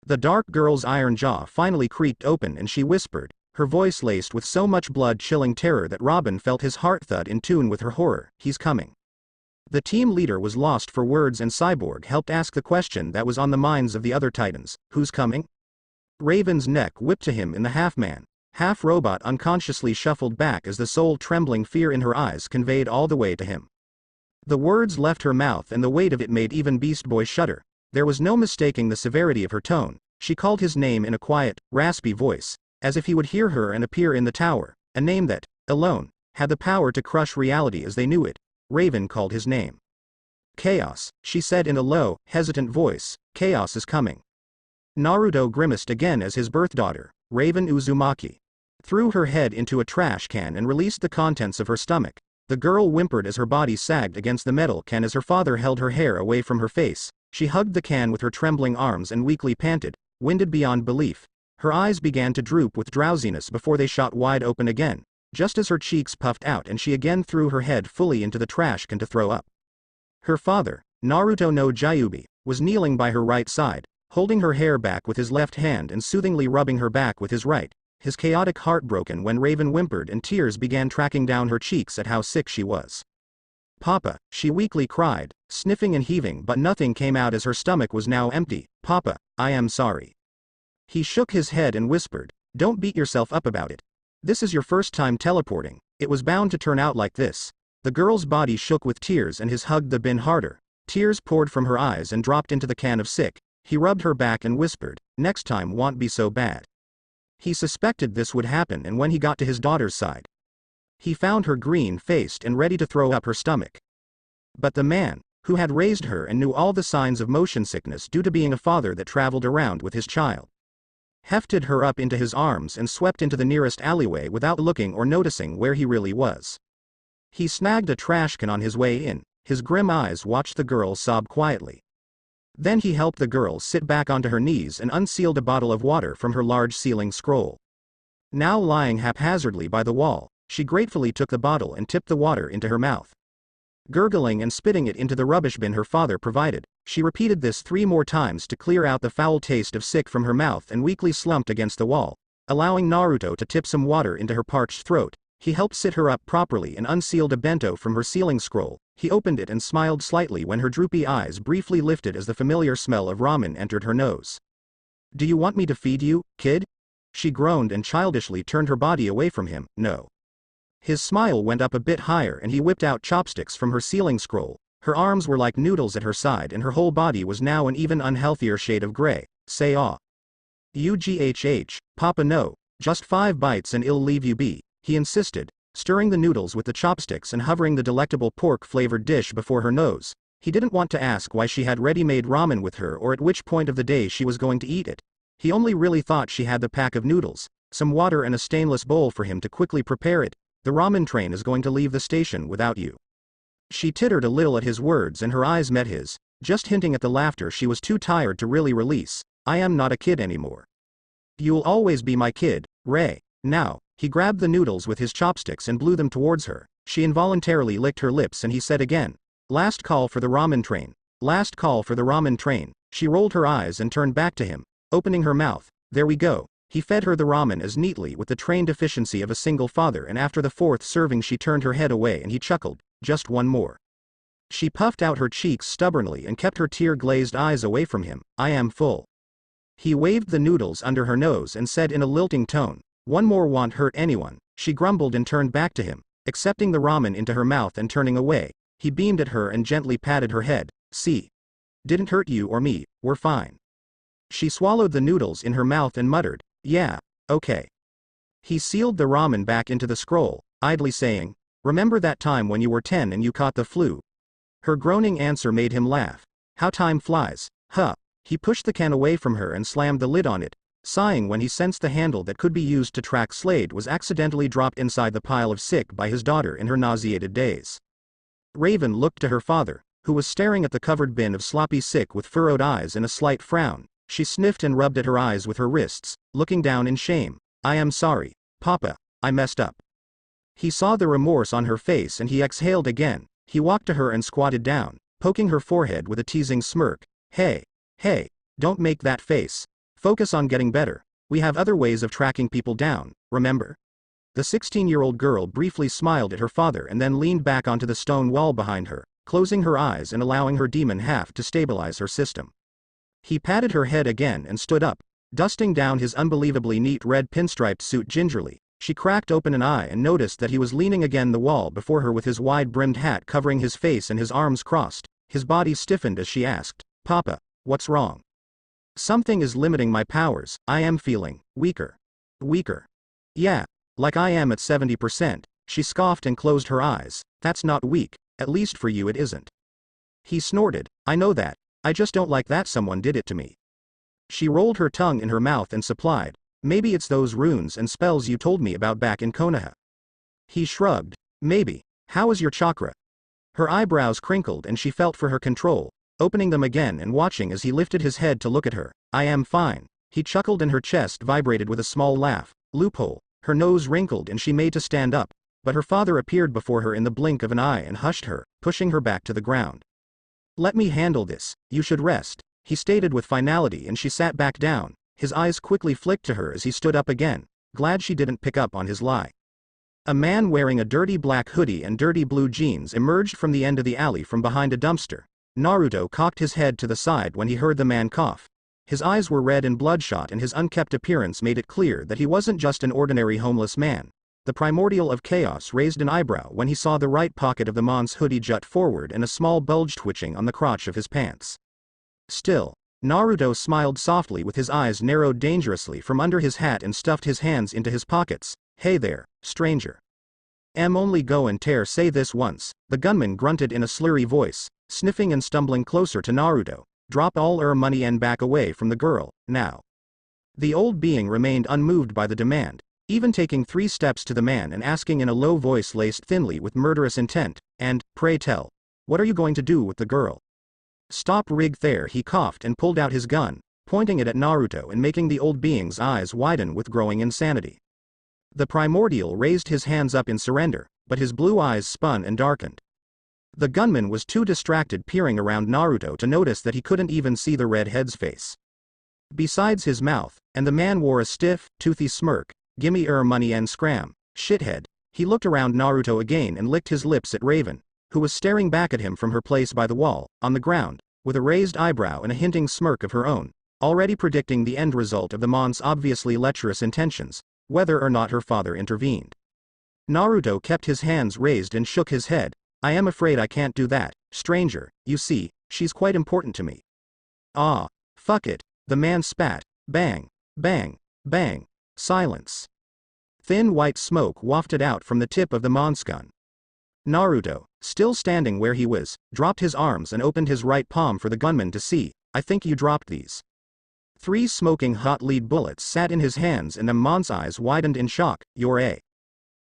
The dark girl's iron jaw finally creaked open and she whispered, her voice laced with so much blood-chilling terror that Robin felt his heart thud in tune with her horror. He's coming. The team leader was lost for words and Cyborg helped ask the question that was on the minds of the other Titans. Who's coming? Raven's neck whipped to him in the half-man, half-robot unconsciously shuffled back as the soul-trembling fear in her eyes conveyed all the way to him. The words left her mouth and the weight of it made even Beast Boy shudder. There was no mistaking the severity of her tone. She called his name in a quiet, raspy voice, as if he would hear her and appear in the tower, a name that, alone, had the power to crush reality as they knew it. Raven called his name. Chaos, she said in a low, hesitant voice, chaos is coming. Naruto grimaced again as his birth daughter, Raven Uzumaki, threw her head into a trash can and released the contents of her stomach. The girl whimpered as her body sagged against the metal can as her father held her hair away from her face. She hugged the can with her trembling arms and weakly panted, winded beyond belief. Her eyes began to droop with drowsiness before they shot wide open again, just as her cheeks puffed out and she again threw her head fully into the trash can to throw up. Her father, Naruto no Jayubi, was kneeling by her right side, holding her hair back with his left hand and soothingly rubbing her back with his right, his chaotic heart broken when Raven whimpered and tears began tracking down her cheeks at how sick she was. Papa, she weakly cried, sniffing and heaving, but nothing came out as her stomach was now empty. Papa, I am sorry. He shook his head and whispered, don't beat yourself up about it. This is your first time teleporting, it was bound to turn out like this. The girl's body shook with tears and his hugged the bin harder. Tears poured from her eyes and dropped into the can of sick. He rubbed her back and whispered, next time won't be so bad. He suspected this would happen, and when he got to his daughter's side, he found her green-faced and ready to throw up her stomach. But the man, who had raised her and knew all the signs of motion sickness due to being a father that traveled around with his child, hefted her up into his arms and swept into the nearest alleyway without looking or noticing where he really was. He snagged a trash can on his way in. His grim eyes watched the girl sob quietly. Then he helped the girl sit back onto her knees and unsealed a bottle of water from her large sealing scroll. Now lying haphazardly by the wall, she gratefully took the bottle and tipped the water into her mouth, gurgling and spitting it into the rubbish bin her father provided. She repeated this 3 more times to clear out the foul taste of sick from her mouth and weakly slumped against the wall, allowing Naruto to tip some water into her parched throat. He helped sit her up properly and unsealed a bento from her sealing scroll. He opened it and smiled slightly when her droopy eyes briefly lifted as the familiar smell of ramen entered her nose. Do you want me to feed you, kid? She groaned and childishly turned her body away from him. No. His smile went up a bit higher and he whipped out chopsticks from her sealing scroll. Her arms were like noodles at her side and her whole body was now an even unhealthier shade of gray. Say ah. Ughh, Papa no, just 5 bites and it'll leave you be, he insisted, stirring the noodles with the chopsticks and hovering the delectable pork-flavored dish before her nose. He didn't want to ask why she had ready-made ramen with her or at which point of the day she was going to eat it. He only really thought she had the pack of noodles, some water and a stainless bowl for him to quickly prepare it. The ramen train is going to leave the station without you. She tittered a little at his words and her eyes met his, just hinting at the laughter she was too tired to really release. I am not a kid anymore. You'll always be my kid, Ray. Now. He grabbed the noodles with his chopsticks and blew them towards her. She involuntarily licked her lips and he said again, last call for the ramen train. Last call for the ramen train. She rolled her eyes and turned back to him, opening her mouth. There we go. He fed her the ramen as neatly with the trained efficiency of a single father, and after the 4th serving she turned her head away and he chuckled, just one more. She puffed out her cheeks stubbornly and kept her tear-glazed eyes away from him. I am full. He waved the noodles under her nose and said in a lilting tone, one more won't hurt anyone. She grumbled and turned back to him, accepting the ramen into her mouth and turning away. He beamed at her and gently patted her head. See? Didn't hurt you or me, we're fine. She swallowed the noodles in her mouth and muttered, yeah, okay. He sealed the ramen back into the scroll, idly saying, remember that time when you were 10 and you caught the flu? Her groaning answer made him laugh. How time flies, huh? He pushed the can away from her and slammed the lid on it. sighing when he sensed the handle that could be used to track Slade was accidentally dropped inside the pile of sick by his daughter in her nauseated daze. Raven looked to her father, who was staring at the covered bin of sloppy sick with furrowed eyes and a slight frown. She sniffed and rubbed at her eyes with her wrists, looking down in shame. "I am sorry, Papa, I messed up." He saw the remorse on her face and he exhaled again. He walked to her and squatted down, poking her forehead with a teasing smirk. Hey, don't make that face. Focus on getting better. We have other ways of tracking people down, remember? The 16-year-old girl briefly smiled at her father and then leaned back onto the stone wall behind her, closing her eyes and allowing her demon half to stabilize her system. He patted her head again and stood up, dusting down his unbelievably neat red pinstriped suit gingerly. She cracked open an eye and noticed that he was leaning against the wall before her with his wide-brimmed hat covering his face and his arms crossed. His body stiffened as she asked, "Papa, what's wrong?" "Something is limiting my powers. I am feeling weaker." "Weaker? Yeah, like I am at 70%. She scoffed and closed her eyes. "That's not weak, at least for you it isn't." He snorted. "I know that. I just don't like that someone did it to me." She rolled her tongue in her mouth and supplied, "Maybe it's those runes and spells you told me about back in Konoha." He shrugged. "Maybe. How is your chakra?" Her eyebrows crinkled and she felt for her control, opening them again and watching as he lifted his head to look at her. "I am fine." He chuckled and her chest vibrated with a small laugh. Loophole. Her nose wrinkled and she made to stand up, but her father appeared before her in the blink of an eye and hushed her, pushing her back to the ground. "Let me handle this. You should rest," he stated with finality, and she sat back down. His eyes quickly flicked to her as he stood up again, glad she didn't pick up on his lie. A man wearing a dirty black hoodie and dirty blue jeans emerged from the end of the alley from behind a dumpster. Naruto cocked his head to the side when he heard the man cough. His eyes were red and bloodshot and his unkempt appearance made it clear that he wasn't just an ordinary homeless man. The primordial of chaos raised an eyebrow when he saw the right pocket of the man's hoodie jut forward and a small bulge twitching on the crotch of his pants. Still, Naruto smiled softly with his eyes narrowed dangerously from under his hat and stuffed his hands into his pockets. "Hey there, stranger. Only go and tear say this once," the gunman grunted in a slurry voice, sniffing and stumbling closer to Naruto. "Drop all money and back away from the girl, now." The old being remained unmoved by the demand, even taking 3 steps to the man and asking in a low voice laced thinly with murderous intent, "And, pray tell, what are you going to do with the girl?" "Stop rig there," he coughed and pulled out his gun, pointing it at Naruto and making the old being's eyes widen with growing insanity. The primordial raised his hands up in surrender, but his blue eyes spun and darkened. The gunman was too distracted peering around Naruto to notice that he couldn't even see the redhead's face. Besides his mouth, and the man wore a stiff, toothy smirk. "Gimme money and scram, shithead." He looked around Naruto again and licked his lips at Raven, who was staring back at him from her place by the wall, on the ground, with a raised eyebrow and a hinting smirk of her own, already predicting the end result of the mon's obviously lecherous intentions, whether or not her father intervened. Naruto kept his hands raised and shook his head. "I am afraid I can't do that, stranger. You see, she's quite important to me." "Ah, fuck it," the man spat. Bang, bang, bang. Silence. Thin white smoke wafted out from the tip of the man's gun. Naruto, still standing where he was, dropped his arms and opened his right palm for the gunman to see. "I think you dropped these." 3 smoking hot lead bullets sat in his hands and the man's eyes widened in shock.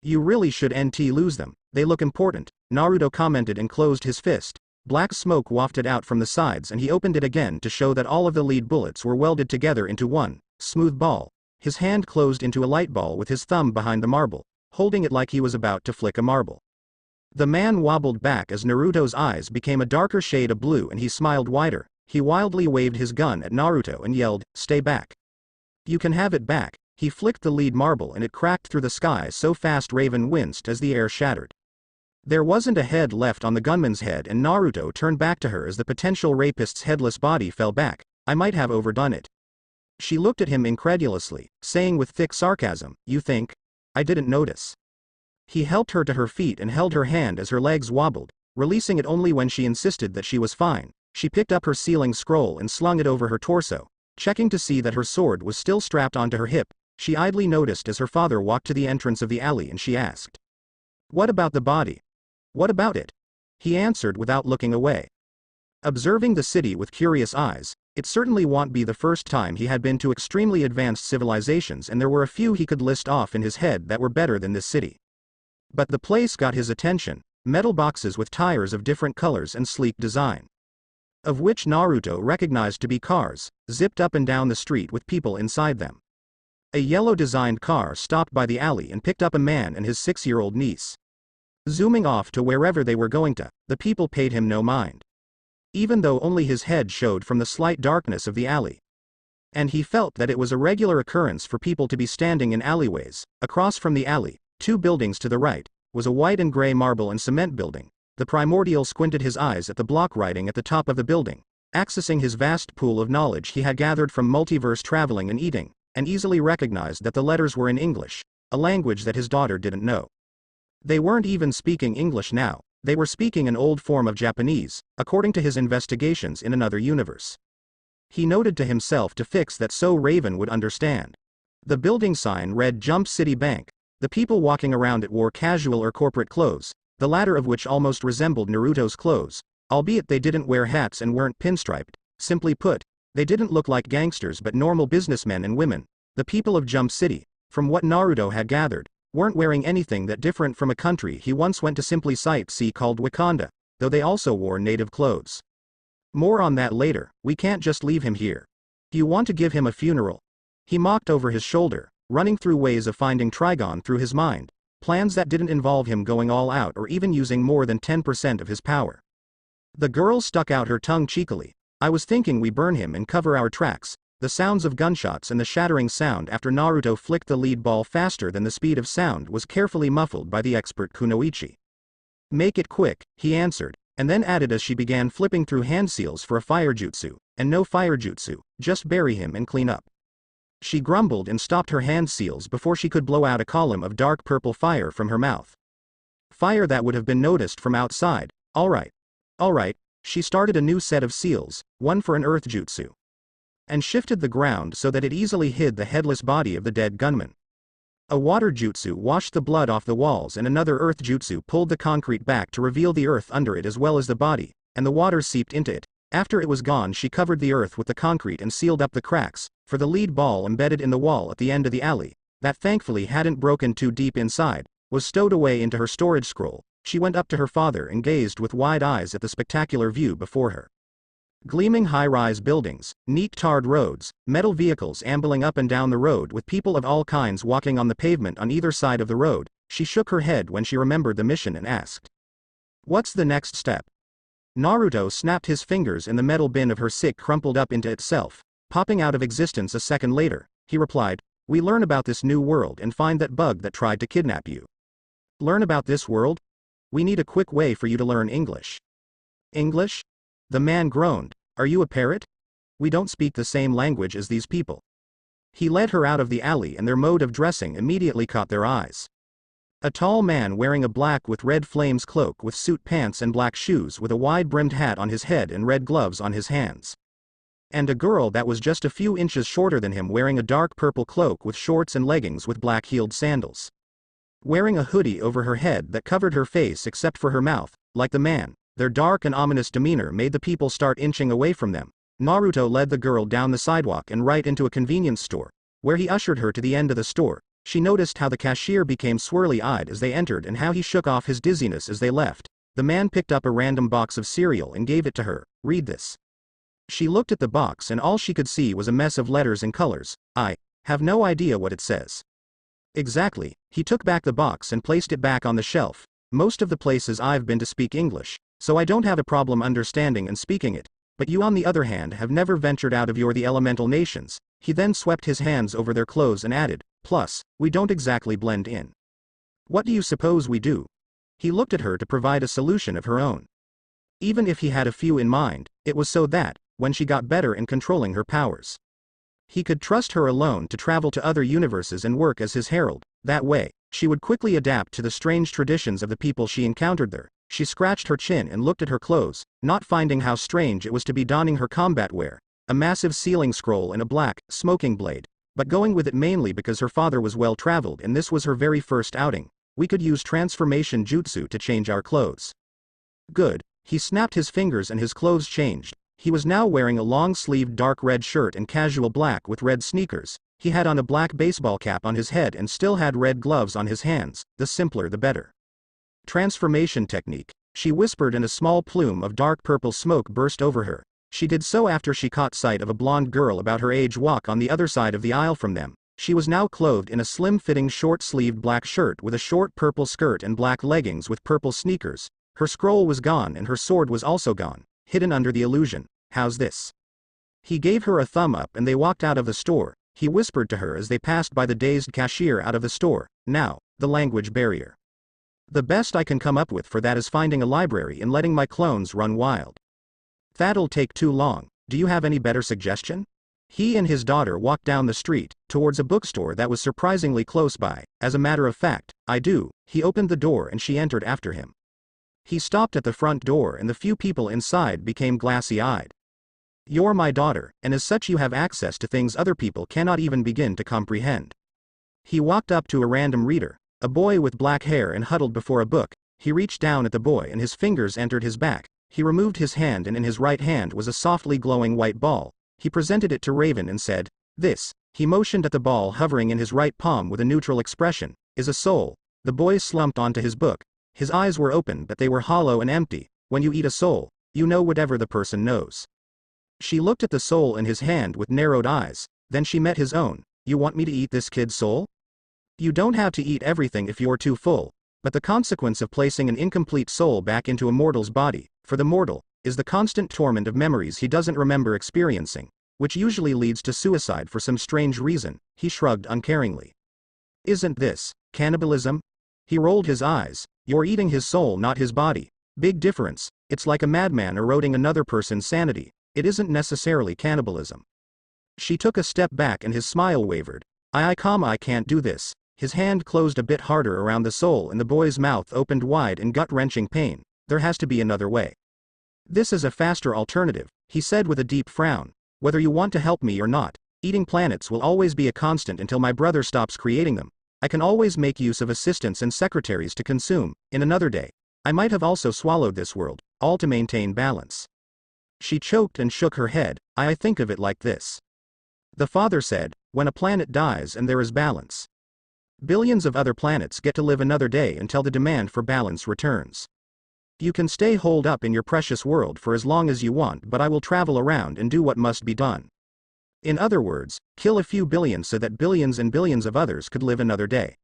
You really should lose them, they look important," Naruto commented and closed his fist. Black smoke wafted out from the sides and he opened it again to show that all of the lead bullets were welded together into one smooth ball. His hand closed into a light ball with his thumb behind the marble, holding it like he was about to flick a marble. The man wobbled back as Naruto's eyes became a darker shade of blue and he smiled wider. He wildly waved his gun at Naruto and yelled, "Stay back. You can have it back." He flicked the lead marble and it cracked through the sky so fast Raven winced as the air shattered. There wasn't a head left on the gunman's head and Naruto turned back to her as the potential rapist's headless body fell back. "I might have overdone it." She looked at him incredulously, saying with thick sarcasm, "You think? I didn't notice." He helped her to her feet and held her hand as her legs wobbled, releasing it only when she insisted that she was fine. She picked up her sealing scroll and slung it over her torso, checking to see that her sword was still strapped onto her hip. She idly noticed as her father walked to the entrance of the alley and she asked, "What about the body?" "What about it?" He answered without looking away. Observing the city with curious eyes, It certainly won't be the first time he had been to extremely advanced civilizations, and there were a few he could list off in his head that were better than this city. But the place got his attention: metal boxes with tires of different colors and sleek design, of which Naruto recognized to be cars, zipped up and down the street with people inside them. A yellow-designed car stopped by the alley and picked up a man and his 6-year-old niece. Zooming off to wherever they were going to, the people paid him no mind, even though only his head showed from the slight darkness of the alley. And he felt that it was a regular occurrence for people to be standing in alleyways. Across from the alley, 2 buildings to the right, was a white and gray marble and cement building. The Primordial squinted his eyes at the block writing at the top of the building, accessing his vast pool of knowledge he had gathered from multiverse traveling and eating, and easily recognized that the letters were in English, a language that his daughter didn't know. They weren't even speaking English now, they were speaking an old form of Japanese, according to his investigations in another universe. He noted to himself to fix that so Raven would understand. The building sign read Jump City Bank. The people walking around it wore casual or corporate clothes, the latter of which almost resembled Naruto's clothes, albeit they didn't wear hats and weren't pinstriped. Simply put, they didn't look like gangsters but normal businessmen and women. The people of Jump City, from what Naruto had gathered, weren't wearing anything that different from a country he once went to simply sight-see called Wakanda, though they also wore native clothes. More on that later. We can't just leave him here. Do you want to give him a funeral? He mocked over his shoulder, running through ways of finding Trigon through his mind, plans that didn't involve him going all out or even using more than 10% of his power. The girl stuck out her tongue cheekily. I was thinking we burn him and cover our tracks. The sounds of gunshots and the shattering sound after Naruto flicked the lead ball faster than the speed of sound was carefully muffled by the expert Kunoichi. Make it quick, he answered, and then added as she began flipping through hand seals for a fire jutsu. And no fire jutsu, just bury him and clean up. She grumbled and stopped her hand seals before she could blow out a column of dark purple fire from her mouth. Fire that would have been noticed from outside. Alright. She started a new set of seals, one for an earth jutsu, and shifted the ground so that it easily hid the headless body of the dead gunman. A water jutsu washed the blood off the walls, and another earth jutsu pulled the concrete back to reveal the earth under it as well as the body, and the water seeped into it. After it was gone, she covered the earth with the concrete and sealed up the cracks, for the lead ball embedded in the wall at the end of the alley, that thankfully hadn't broken too deep inside, was stowed away into her storage scroll. She went up to her father and gazed with wide eyes at the spectacular view before her. Gleaming high-rise buildings, neat tarred roads, metal vehicles ambling up and down the road with people of all kinds walking on the pavement on either side of the road. She shook her head when she remembered the mission and asked, "What's the next step?" Naruto snapped his fingers and the metal bin of her sick crumpled up into itself, popping out of existence a second later. He replied, "We learn about this new world and find that bug that tried to kidnap you." "Learn about this world? We need a quick way for you to learn English." "English?" The man groaned. "Are you a parrot? We don't speak the same language as these people." He led her out of the alley and their mode of dressing immediately caught their eyes. A tall man wearing a black with red flames cloak with suit pants and black shoes with a wide-brimmed hat on his head and red gloves on his hands. And a girl that was just a few inches shorter than him wearing a dark purple cloak with shorts and leggings with black-heeled sandals. Wearing a hoodie over her head that covered her face except for her mouth, like the man. Their dark and ominous demeanor made the people start inching away from them. Naruto led the girl down the sidewalk and right into a convenience store, where he ushered her to the end of the store. She noticed how the cashier became swirly-eyed as they entered and how he shook off his dizziness as they left. The man picked up a random box of cereal and gave it to her. "Read this." She looked at the box and all she could see was a mess of letters and colors. "I have no idea what it says." "Exactly." He took back the box and placed it back on the shelf. "Most of the places I've been to speak English, so I don't have a problem understanding and speaking it, but you on the other hand have never ventured out of the elemental nations." He then swept his hands over their clothes and added, "Plus, we don't exactly blend in. What do you suppose we do?" He looked at her to provide a solution of her own. Even if he had a few in mind, it was so that, when she got better in controlling her powers, he could trust her alone to travel to other universes and work as his herald. That way, she would quickly adapt to the strange traditions of the people she encountered there. She scratched her chin and looked at her clothes, not finding how strange it was to be donning her combat wear, a massive sealing scroll and a black, smoking blade, but going with it mainly because her father was well-traveled and this was her very first outing. "We could use transformation jutsu to change our clothes." "Good." He snapped his fingers and his clothes changed. He was now wearing a long-sleeved dark red shirt and casual black with red sneakers. He had on a black baseball cap on his head and still had red gloves on his hands, the simpler the better. Transformation technique, she whispered, and a small plume of dark purple smoke burst over her. She did so after she caught sight of a blonde girl about her age walk on the other side of the aisle from them. She was now clothed in a slim-fitting short-sleeved black shirt with a short purple skirt and black leggings with purple sneakers. Her scroll was gone and her sword was also gone, hidden under the illusion. "How's this?" He gave her a thumb up and they walked out of the store. He whispered to her as they passed by the dazed cashier out of the store. "Now, the language barrier. The best I can come up with for that is finding a library and letting my clones run wild. That'll take too long. Do you have any better suggestion?" He and his daughter walked down the street, towards a bookstore that was surprisingly close by. "As a matter of fact, I do." He opened the door and she entered after him. He stopped at the front door and the few people inside became glassy-eyed. "You're my daughter, and as such you have access to things other people cannot even begin to comprehend." He walked up to a random reader, a boy with black hair and huddled before a book. He reached down at the boy and his fingers entered his back. He removed his hand and in his right hand was a softly glowing white ball. He presented it to Raven and said, "This," he motioned at the ball hovering in his right palm with a neutral expression, "is a soul." The boy slumped onto his book. His eyes were open but they were hollow and empty. "When you eat a soul, you know whatever the person knows." She looked at the soul in his hand with narrowed eyes, then she met his own. "You want me to eat this kid's soul? You don't have to eat everything if you're too full, but the consequence of placing an incomplete soul back into a mortal's body, for the mortal, is the constant torment of memories he doesn't remember experiencing, which usually leads to suicide for some strange reason." He shrugged uncaringly. "Isn't this cannibalism?" He rolled his eyes. "You're eating his soul, not his body. Big difference. It's like a madman eroding another person's sanity. It isn't necessarily cannibalism." She took a step back and his smile wavered. I can't do this." His hand closed a bit harder around the soul and the boy's mouth opened wide in gut-wrenching pain. "There has to be another way. This is a faster alternative," he said with a deep frown. "Whether you want to help me or not, eating planets will always be a constant until my brother stops creating them. I can always make use of assistants and secretaries to consume. In another day, I might have also swallowed this world, all to maintain balance." She choked and shook her head. I think of it like this. The father said, when a planet dies and there is balance, billions of other planets get to live another day until the demand for balance returns. You can stay holed up in your precious world for as long as you want, but I will travel around and do what must be done. In other words, kill a few billion so that billions and billions of others could live another day.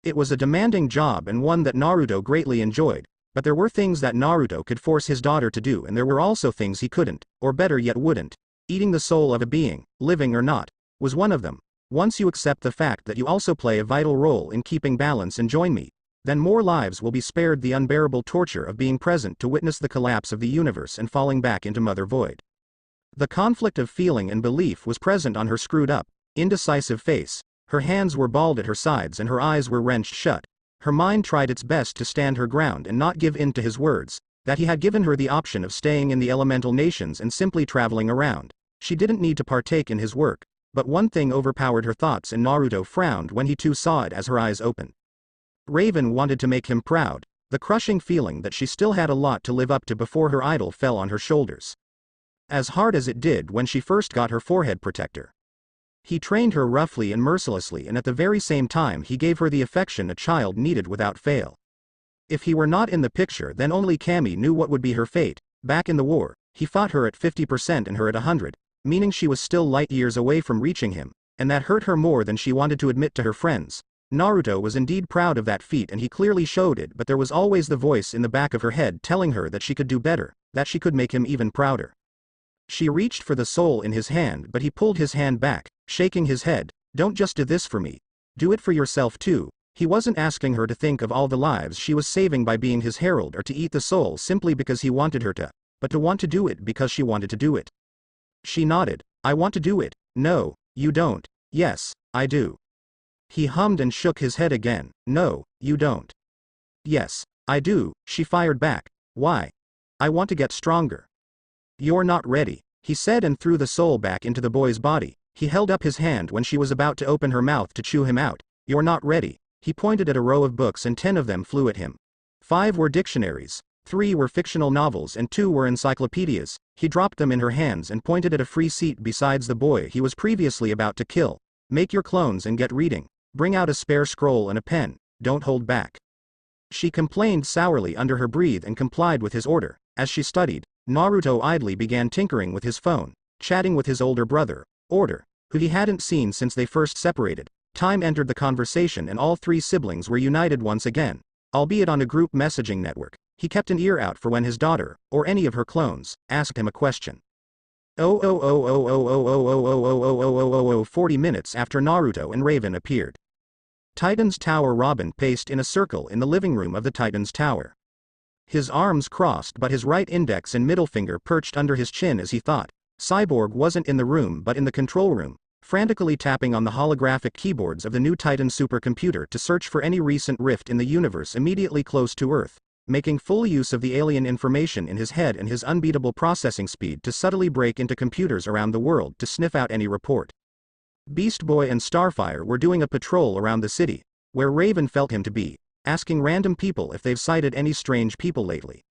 It was a demanding job and one that Naruto greatly enjoyed, but there were things that Naruto could force his daughter to do and there were also things he couldn't, or better yet wouldn't. Eating the soul of a being, living or not, was one of them. Once you accept the fact that you also play a vital role in keeping balance and join me, then more lives will be spared the unbearable torture of being present to witness the collapse of the universe and falling back into Mother Void. The conflict of feeling and belief was present on her screwed up, indecisive face. Her hands were balled at her sides and her eyes were wrenched shut. Her mind tried its best to stand her ground and not give in to his words, that he had given her the option of staying in the elemental nations and simply traveling around. She didn't need to partake in his work, but one thing overpowered her thoughts and Naruto frowned when he too saw it as her eyes opened. Raven wanted to make him proud, the crushing feeling that she still had a lot to live up to before her idol fell on her shoulders. As hard as it did when she first got her forehead protector. He trained her roughly and mercilessly and at the very same time he gave her the affection a child needed without fail. If he were not in the picture then only Cammy knew what would be her fate. Back in the war, he fought her at 50% and her at 100, meaning she was still light years away from reaching him, and that hurt her more than she wanted to admit to her friends. Naruto was indeed proud of that feat and he clearly showed it, but there was always the voice in the back of her head telling her that she could do better, that she could make him even prouder. She reached for the soul in his hand but he pulled his hand back, shaking his head. "Don't just do this for me. Do it for yourself too." He wasn't asking her to think of all the lives she was saving by being his herald or to eat the soul simply because he wanted her to, but to want to do it because she wanted to do it. She nodded. "I want to do it." "No, you don't." "Yes, I do." He hummed and shook his head again. "No, you don't." "Yes, I do," she fired back. "Why?" "I want to get stronger." "You're not ready," he said and threw the soul back into the boy's body. He held up his hand when she was about to open her mouth to chew him out. "You're not ready." He pointed at a row of books and 10 of them flew at him. 5 were dictionaries, 3 were fictional novels and 2 were encyclopedias. He dropped them in her hands and pointed at a free seat besides the boy he was previously about to kill. Make your clones and get reading. Bring out a spare scroll and a pen. Don't hold back. She complained sourly under her breath and complied with his order. As she studied, Naruto idly began tinkering with his phone, chatting with his older brother, who he hadn't seen since they first separated. Time entered the conversation and all 3 siblings were united once again, albeit on a group messaging network. He kept an ear out for when his daughter, or any of her clones, asked him a question. 40 minutes after Naruto and Raven appeared. Titan's Tower. Robin paced in a circle in the living room of the Titan's Tower. His arms crossed but his right index and middle finger perched under his chin as he thought. Cyborg wasn't in the room but in the control room, frantically tapping on the holographic keyboards of the new Titan supercomputer to search for any recent rift in the universe immediately close to Earth, making full use of the alien information in his head and his unbeatable processing speed to subtly break into computers around the world to sniff out any report. Beast Boy and Starfire were doing a patrol around the city, where Raven felt him to be, asking random people if they've sighted any strange people lately.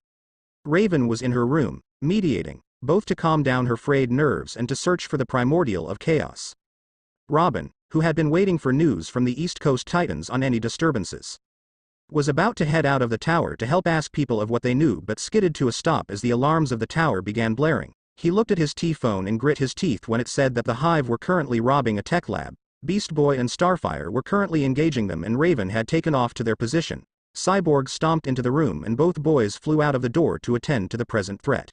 Raven was in her room, mediating, both to calm down her frayed nerves and to search for the primordial of chaos. Robin, who had been waiting for news from the East Coast Titans on any disturbances, was about to head out of the tower to help ask people of what they knew but skidded to a stop as the alarms of the tower began blaring. He looked at his T-phone and grit his teeth when it said that the Hive were currently robbing a tech lab, Beast Boy and Starfire were currently engaging them and Raven had taken off to their position. Cyborg stomped into the room and both boys flew out of the door to attend to the present threat.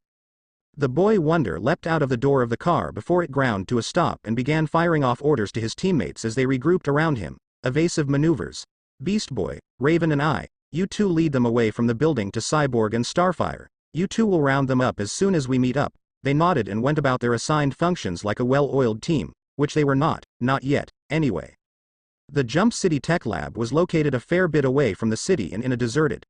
The boy Wonder leapt out of the door of the car before it ground to a stop and began firing off orders to his teammates as they regrouped around him. Evasive maneuvers. Beast Boy, Raven and you two lead them away from the building to Cyborg and Starfire. You two will round them up as soon as we meet up. They nodded and went about their assigned functions like a well-oiled team, which they were not yet, anyway. The Jump City Tech Lab was located a fair bit away from the city and in a deserted,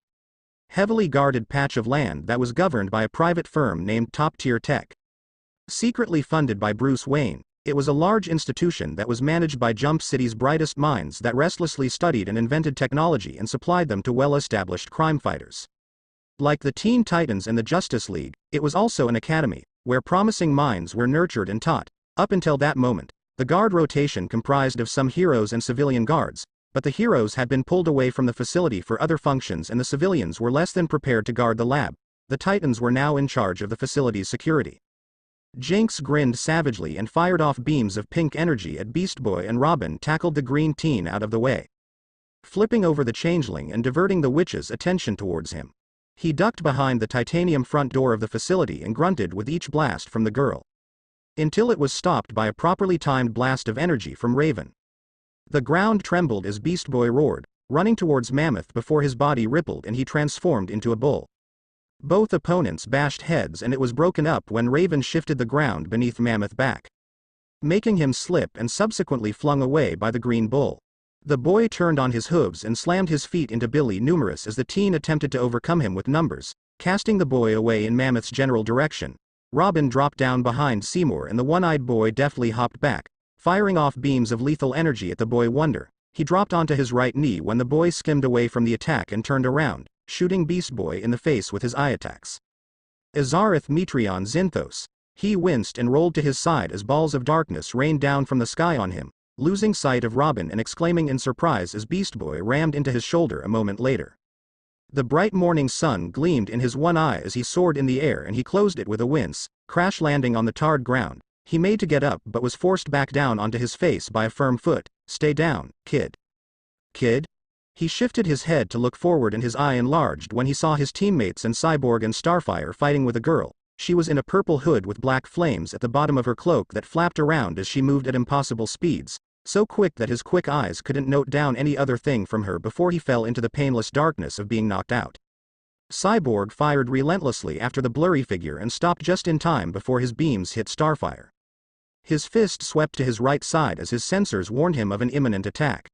heavily guarded patch of land that was governed by a private firm named Top Tier Tech. Secretly funded by Bruce Wayne, it was a large institution that was managed by Jump City's brightest minds that restlessly studied and invented technology and supplied them to well-established crime fighters. Like the Teen Titans and the Justice League, it was also an academy, where promising minds were nurtured and taught. Up until that moment, the guard rotation comprised of some heroes and civilian guards, but the heroes had been pulled away from the facility for other functions and the civilians were less than prepared to guard the lab. The Titans were now in charge of the facility's security. Jinx grinned savagely and fired off beams of pink energy at Beast Boy and Robin tackled the green teen out of the way, flipping over the changeling and diverting the witch's attention towards him. He ducked behind the titanium front door of the facility and grunted with each blast from the girl, until it was stopped by a properly timed blast of energy from Raven. The ground trembled as Beast Boy roared, running towards Mammoth before his body rippled and he transformed into a bull. Both opponents bashed heads and it was broken up when Raven shifted the ground beneath Mammoth back, making him slip and subsequently flung away by the green bull. The boy turned on his hooves and slammed his feet into Billy Numerous as the teen attempted to overcome him with numbers, casting the boy away in Mammoth's general direction. Robin dropped down behind Seymour and the one-eyed boy deftly hopped back, firing off beams of lethal energy at the boy Wonder. He dropped onto his right knee when the boy skimmed away from the attack and turned around, shooting Beast Boy in the face with his eye attacks. Azareth Metreon Zinthos. He winced and rolled to his side as balls of darkness rained down from the sky on him, losing sight of Robin and exclaiming in surprise as Beast Boy rammed into his shoulder a moment later. The bright morning sun gleamed in his one eye as he soared in the air and he closed it with a wince, crash landing on the tarred ground. He made to get up but was forced back down onto his face by a firm foot. Stay down, kid. Kid? He shifted his head to look forward and his eye enlarged when he saw his teammates and Cyborg and Starfire fighting with a girl. She was in a purple hood with black flames at the bottom of her cloak that flapped around as she moved at impossible speeds, so quick that his quick eyes couldn't note down any other thing from her before he fell into the painless darkness of being knocked out. Cyborg fired relentlessly after the blurry figure and stopped just in time before his beams hit Starfire. His fist swept to his right side as his sensors warned him of an imminent attack.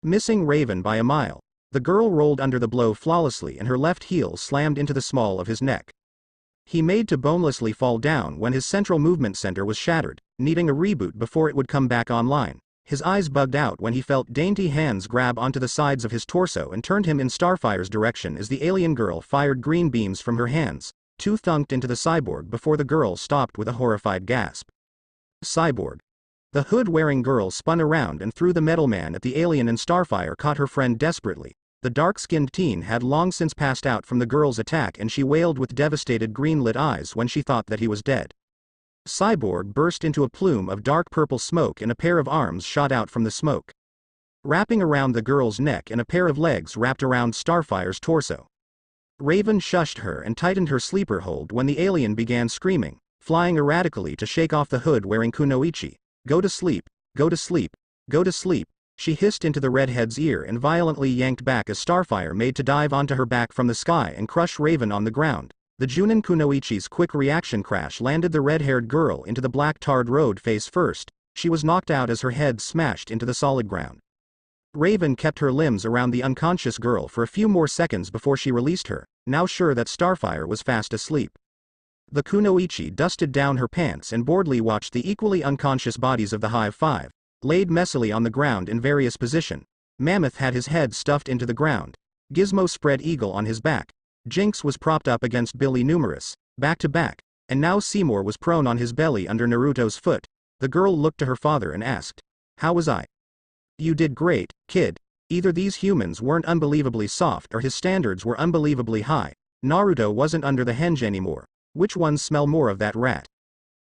Missing Raven by a mile, the girl rolled under the blow flawlessly and her left heel slammed into the small of his neck. He made to bonelessly fall down when his central movement center was shattered, needing a reboot before it would come back online. His eyes bugged out when he felt dainty hands grab onto the sides of his torso and turned him in Starfire's direction as the alien girl fired green beams from her hands. Two thunked into the cyborg before the girl stopped with a horrified gasp. Cyborg. The hood-wearing girl spun around and threw the metal man at the alien, and Starfire caught her friend desperately. The dark-skinned teen had long since passed out from the girl's attack, and she wailed with devastated green-lit eyes when she thought that he was dead. Cyborg burst into a plume of dark purple smoke, and a pair of arms shot out from the smoke, wrapping around the girl's neck, and a pair of legs wrapped around Starfire's torso. Raven shushed her and tightened her sleeper hold when the alien began screaming, flying erratically to shake off the hood-wearing kunoichi. "Go to sleep, go to sleep, go to sleep," she hissed into the redhead's ear and violently yanked back as Starfire made to dive onto her back from the sky and crush Raven on the ground. The chunin kunoichi's quick reaction crash landed the red-haired girl into the black tarred road face first. She was knocked out as her head smashed into the solid ground. Raven kept her limbs around the unconscious girl for a few more seconds before she released her, now sure that Starfire was fast asleep. The kunoichi dusted down her pants and boredly watched the equally unconscious bodies of the Hive Five, laid messily on the ground in various positions. Mammoth had his head stuffed into the ground. Gizmo spread eagle on his back. Jinx was propped up against Billy Numerous, back to back, and now Seymour was prone on his belly under Naruto's foot. The girl looked to her father and asked, "How was I?" "You did great, kid." Either these humans weren't unbelievably soft or his standards were unbelievably high. Naruto wasn't under the henge anymore. Which ones smell more of that rat?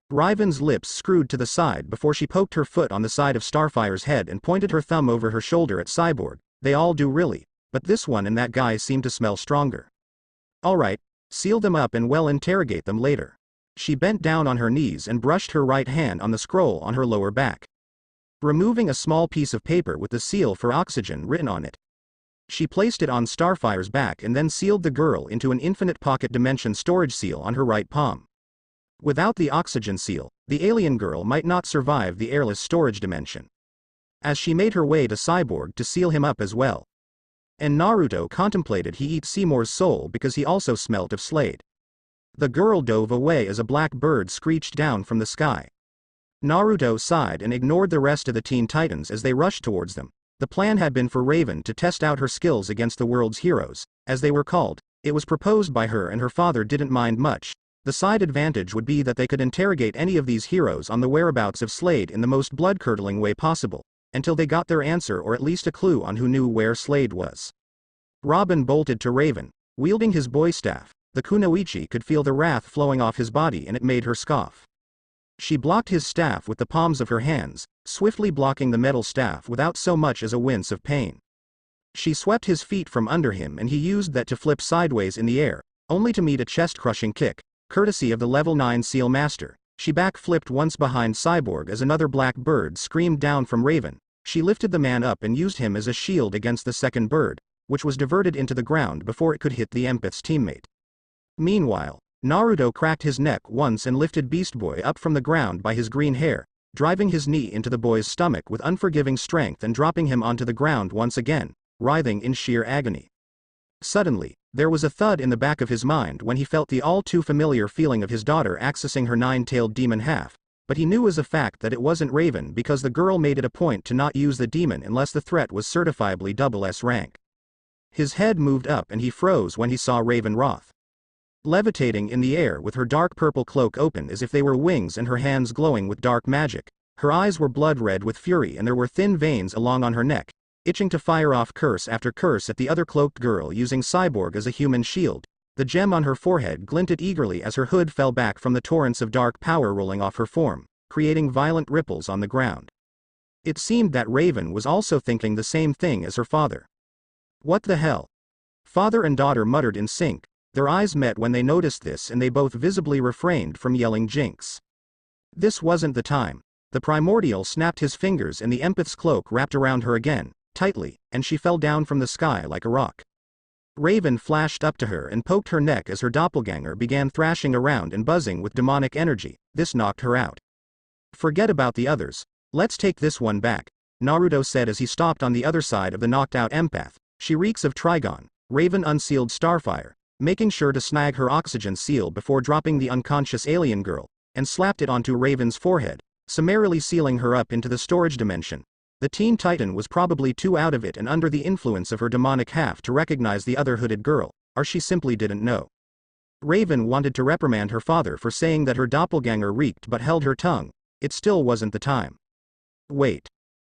Raven's lips screwed to the side before she poked her foot on the side of Starfire's head and pointed her thumb over her shoulder at Cyborg. "They all do really, but this one and that guy seem to smell stronger." "Alright, seal them up and we'll interrogate them later." She bent down on her knees and brushed her right hand on the scroll on her lower back, removing a small piece of paper with the seal for oxygen written on it. She placed it on Starfire's back and then sealed the girl into an infinite pocket dimension storage seal on her right palm. Without the oxygen seal, the alien girl might not survive the airless storage dimension. As she made her way to Cyborg to seal him up as well. And Naruto contemplated he eat Seymour's soul because he also smelt of Slade. The girl dove away as a black bird screeched down from the sky. Naruto sighed and ignored the rest of the Teen Titans as they rushed towards them. The plan had been for Raven to test out her skills against the world's heroes, as they were called. It was proposed by her and her father didn't mind much. The side advantage would be that they could interrogate any of these heroes on the whereabouts of Slade in the most blood-curdling way possible, until they got their answer or at least a clue on who knew where Slade was. Robin bolted to Raven, wielding his boy staff. The kunoichi could feel the wrath flowing off his body and it made her scoff. She blocked his staff with the palms of her hands, swiftly blocking the metal staff without so much as a wince of pain. She swept his feet from under him and he used that to flip sideways in the air, only to meet a chest-crushing kick, courtesy of the level 9 Seal Master. She backflipped once behind Cyborg as another black bird screamed down from Raven. She lifted the man up and used him as a shield against the second bird, which was diverted into the ground before it could hit the empath's teammate. Meanwhile, Naruto cracked his neck once and lifted Beast Boy up from the ground by his green hair, driving his knee into the boy's stomach with unforgiving strength and dropping him onto the ground once again, writhing in sheer agony. Suddenly, there was a thud in the back of his mind when he felt the all-too-familiar feeling of his daughter accessing her nine-tailed demon half, but he knew as a fact that it wasn't Raven because the girl made it a point to not use the demon unless the threat was certifiably double S rank. His head moved up and he froze when he saw Raven Roth, levitating in the air with her dark purple cloak open as if they were wings and her hands glowing with dark magic. Her eyes were blood red with fury and there were thin veins along on her neck, itching to fire off curse after curse at the other cloaked girl using Cyborg as a human shield. The gem on her forehead glinted eagerly as her hood fell back from the torrents of dark power rolling off her form, creating violent ripples on the ground. It seemed that Raven was also thinking the same thing as her father. What the hell? Father and daughter muttered in sync. Their eyes met when they noticed this and they both visibly refrained from yelling Jinx. This wasn't the time. The Primordial snapped his fingers and the empath's cloak wrapped around her again, tightly, and she fell down from the sky like a rock. Raven flashed up to her and poked her neck as her doppelganger began thrashing around and buzzing with demonic energy. This knocked her out. "Forget about the others. Let's take this one back," Naruto said as he stopped on the other side of the knocked-out empath. "She reeks of Trigon." Raven unsealed Starfire, making sure to snag her oxygen seal before dropping the unconscious alien girl, and slapped it onto Raven's forehead, summarily sealing her up into the storage dimension. The teen titan was probably too out of it and under the influence of her demonic half to recognize the other hooded girl, or she simply didn't know. Raven wanted to reprimand her father for saying that her doppelganger reeked but held her tongue. It still wasn't the time. Wait.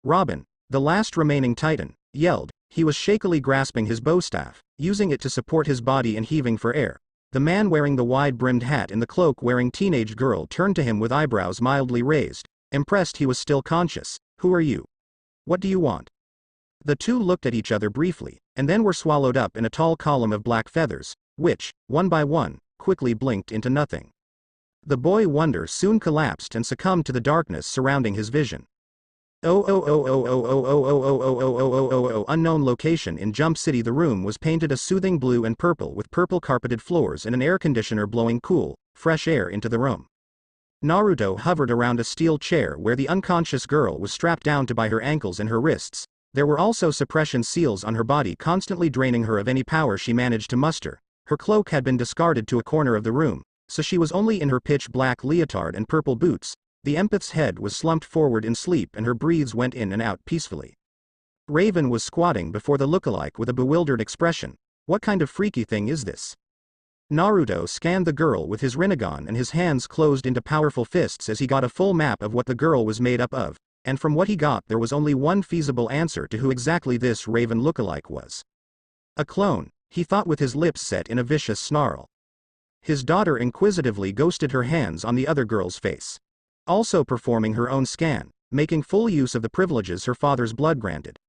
Robin, the last remaining titan, yelled. He was shakily grasping his bowstaff, using it to support his body and heaving for air. The man wearing the wide-brimmed hat and the cloak-wearing teenage girl turned to him with eyebrows mildly raised, impressed he was still conscious. Who are you? What do you want? The two looked at each other briefly, and then were swallowed up in a tall column of black feathers, which, one by one, quickly blinked into nothing. The boy wonder soon collapsed and succumbed to the darkness surrounding his vision. Unknown location in Jump City. The room was painted a soothing blue and purple with purple carpeted floors and an air conditioner blowing cool, fresh air into the room. Naruto hovered around a steel chair where the unconscious girl was strapped down to by her ankles and her wrists. There were also suppression seals on her body constantly draining her of any power she managed to muster. Her cloak had been discarded to a corner of the room, so she was only in her pitch black leotard and purple boots. The empath's head was slumped forward in sleep and her breaths went in and out peacefully. Raven was squatting before the lookalike with a bewildered expression. What kind of freaky thing is this? Naruto scanned the girl with his Rinnegan and his hands closed into powerful fists as he got a full map of what the girl was made up of, and from what he got there was only one feasible answer to who exactly this Raven lookalike was. A clone, he thought with his lips set in a vicious snarl. His daughter inquisitively ghosted her hands on the other girl's face. Also performing her own scan, making full use of the privileges her father's blood granted.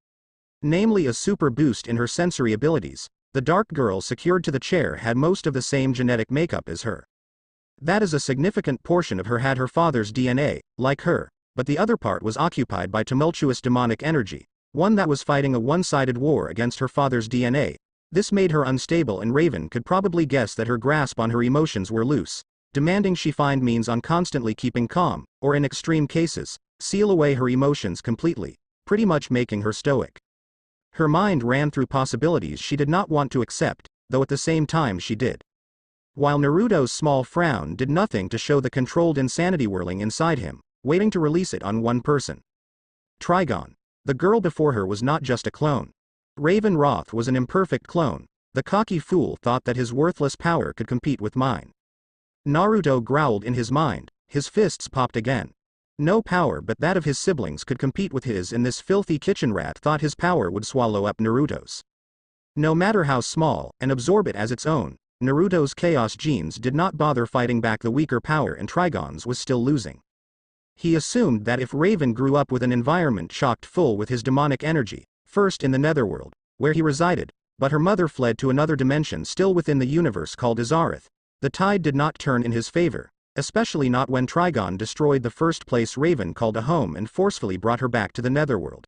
Namely a super boost in her sensory abilities, the dark girl secured to the chair had most of the same genetic makeup as her. That is a significant portion of her had her father's DNA, like her, but the other part was occupied by tumultuous demonic energy, one that was fighting a one-sided war against her father's DNA. This made her unstable and Raven could probably guess that her grasp on her emotions were loose, demanding she find means on constantly keeping calm, or in extreme cases, seal away her emotions completely, pretty much making her stoic. Her mind ran through possibilities she did not want to accept, though at the same time she did. While Naruto's small frown did nothing to show the controlled insanity whirling inside him, waiting to release it on one person. Trigon. The girl before her was not just a clone. Raven Roth was an imperfect clone. The cocky fool thought that his worthless power could compete with mine. Naruto growled in his mind, his fists popped again. No power but that of his siblings could compete with his, and this filthy kitchen rat thought his power would swallow up Naruto's. No matter how small, and absorb it as its own, Naruto's chaos genes did not bother fighting back the weaker power and Trigon's was still losing. He assumed that if Raven grew up with an environment chocked full with his demonic energy, first in the netherworld, where he resided, but her mother fled to another dimension still within the universe called Azareth, the tide did not turn in his favor, especially not when Trigon destroyed the first place Raven called a home and forcefully brought her back to the netherworld.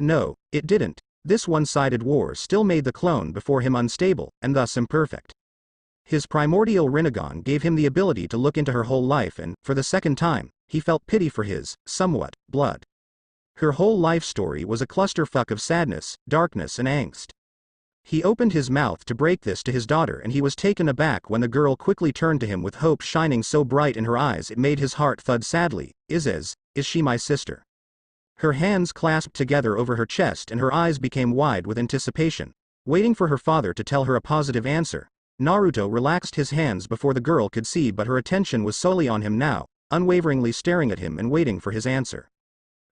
No, it didn't. This one-sided war still made the clone before him unstable, and thus imperfect. His primordial Rinnegan gave him the ability to look into her whole life and, for the second time, he felt pity for his, somewhat, blood. Her whole life story was a clusterfuck of sadness, darkness and angst. He opened his mouth to break this to his daughter and he was taken aback when the girl quickly turned to him with hope shining so bright in her eyes it made his heart thud sadly. Is she my sister? Her hands clasped together over her chest and her eyes became wide with anticipation, waiting for her father to tell her a positive answer. Naruto relaxed his hands before the girl could see, but her attention was solely on him now, unwaveringly staring at him and waiting for his answer.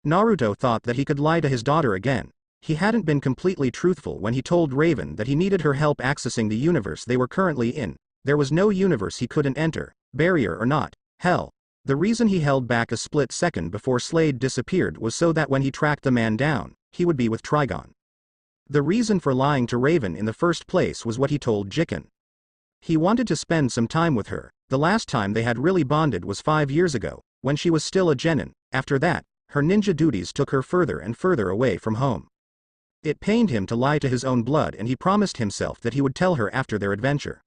Naruto thought that he could lie to his daughter again. He hadn't been completely truthful when he told Raven that he needed her help accessing the universe they were currently in. There was no universe he couldn't enter, barrier or not. Hell, the reason he held back a split second before Slade disappeared was so that when he tracked the man down, he would be with Trigon. The reason for lying to Raven in the first place was what he told Jiken. He wanted to spend some time with her. The last time they had really bonded was 5 years ago, when she was still a genin. After that, her ninja duties took her further and further away from home. It pained him to lie to his own blood and he promised himself that he would tell her after their adventure.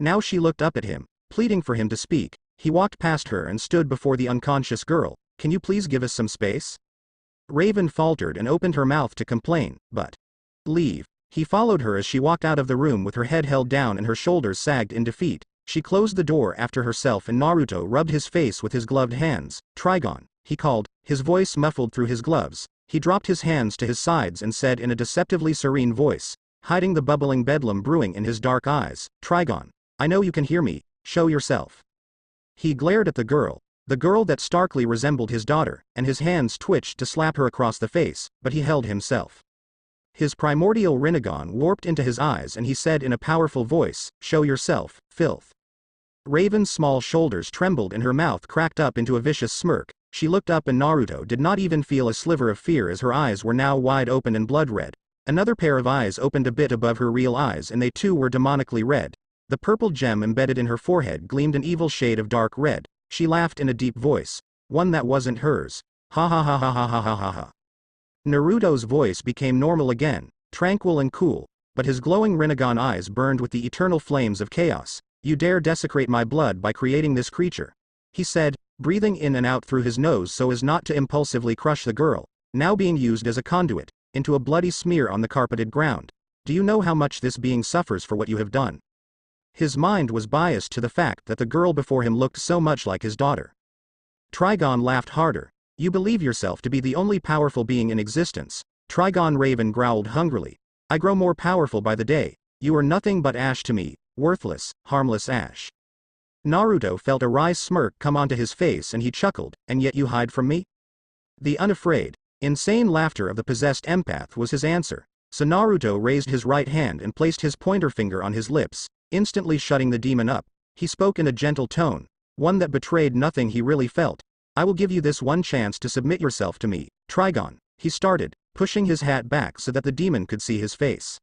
Now she looked up at him, pleading for him to speak. He walked past her and stood before the unconscious girl. Can you please give us some space? Raven faltered and opened her mouth to complain, but leave. He followed her as she walked out of the room with her head held down and her shoulders sagged in defeat. She closed the door after herself and Naruto rubbed his face with his gloved hands. Trigon, he called, his voice muffled through his gloves. He dropped his hands to his sides and said in a deceptively serene voice, hiding the bubbling bedlam brewing in his dark eyes, "Trigon, I know you can hear me, show yourself." He glared at the girl that starkly resembled his daughter, and his hands twitched to slap her across the face, but he held himself. His primordial Rinnegan warped into his eyes and he said in a powerful voice, "Show yourself, filth." Raven's small shoulders trembled and her mouth cracked up into a vicious smirk. She looked up and Naruto did not even feel a sliver of fear as her eyes were now wide open and blood red. Another pair of eyes opened a bit above her real eyes and they too were demonically red. The purple gem embedded in her forehead gleamed an evil shade of dark red. She laughed in a deep voice, one that wasn't hers. Ha ha ha ha ha ha ha ha ha. Naruto's voice became normal again, tranquil and cool, but his glowing Rinnegan eyes burned with the eternal flames of chaos. "You dare desecrate my blood by creating this creature," he said, breathing in and out through his nose so as not to impulsively crush the girl, now being used as a conduit, into a bloody smear on the carpeted ground. "Do you know how much this being suffers for what you have done?" His mind was biased to the fact that the girl before him looked so much like his daughter. Trigon laughed harder. "You believe yourself to be the only powerful being in existence." Trigon Raven growled hungrily. "I grow more powerful by the day. You are nothing but ash to me, worthless, harmless ash." Naruto felt a wry smirk come onto his face and he chuckled, "And yet you hide from me?" The unafraid, insane laughter of the possessed empath was his answer, so Naruto raised his right hand and placed his pointer finger on his lips, instantly shutting the demon up. He spoke in a gentle tone, one that betrayed nothing he really felt. "I will give you this one chance to submit yourself to me, Trigon," he started, pushing his hat back so that the demon could see his face.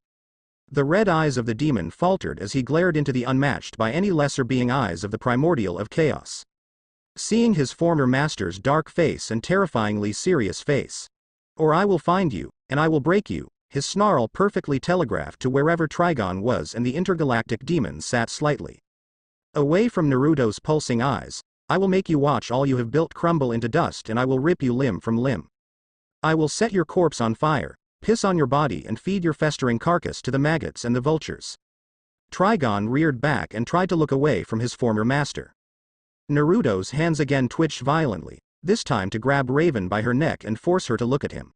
The red eyes of the demon faltered as he glared into the unmatched by any lesser being eyes of the primordial of chaos. Seeing his former master's dark face and terrifyingly serious face. "Or I will find you, and I will break you," his snarl perfectly telegraphed to wherever Trigon was and the intergalactic demon sat slightly away from Naruto's pulsing eyes. "I will make you watch all you have built crumble into dust and I will rip you limb from limb. I will set your corpse on fire, piss on your body and feed your festering carcass to the maggots and the vultures." Trigon reared back and tried to look away from his former master. Naruto's hands again twitched violently, this time to grab Raven by her neck and force her to look at him.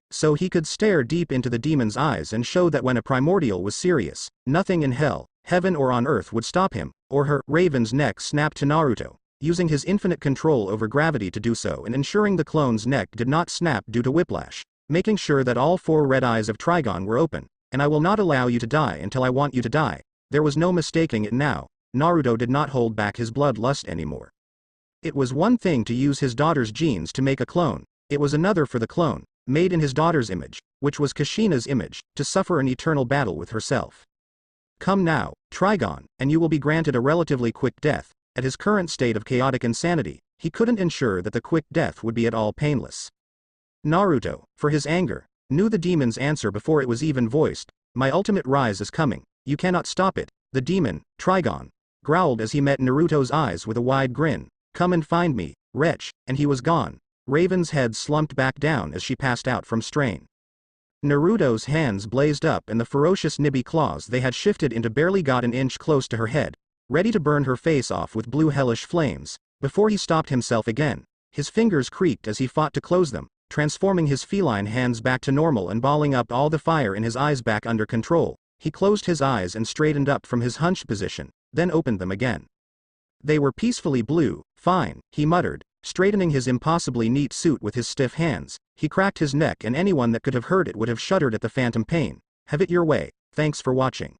So he could stare deep into the demon's eyes and show that when a primordial was serious, nothing in hell, heaven or on earth would stop him, or her. Raven's neck snapped to Naruto, using his infinite control over gravity to do so and ensuring the clone's neck did not snap due to whiplash, making sure that all four red eyes of Trigon were open. "And I will not allow you to die until I want you to die." There was no mistaking it now. Naruto did not hold back his bloodlust anymore. It was one thing to use his daughter's genes to make a clone, it was another for the clone, made in his daughter's image, which was Kushina's image, to suffer an eternal battle with herself. "Come now, Trigon, and you will be granted a relatively quick death." At his current state of chaotic insanity, he couldn't ensure that the quick death would be at all painless. Naruto, for his anger, knew the demon's answer before it was even voiced. "My ultimate rise is coming. You cannot stop it." The demon, Trigon, growled as he met Naruto's eyes with a wide grin. "Come and find me, wretch," and he was gone. Raven's head slumped back down as she passed out from strain. Naruto's hands blazed up and the ferocious nibby claws they had shifted into barely got an inch close to her head, ready to burn her face off with blue hellish flames. Before he stopped himself again, his fingers creaked as he fought to close them, transforming his feline hands back to normal and balling up all the fire in his eyes back under control. He closed his eyes and straightened up from his hunched position, then opened them again. They were peacefully blue. "Fine," he muttered, straightening his impossibly neat suit with his stiff hands. He cracked his neck and anyone that could have heard it would have shuddered at the phantom pain. "Have it your way. Thanks for watching."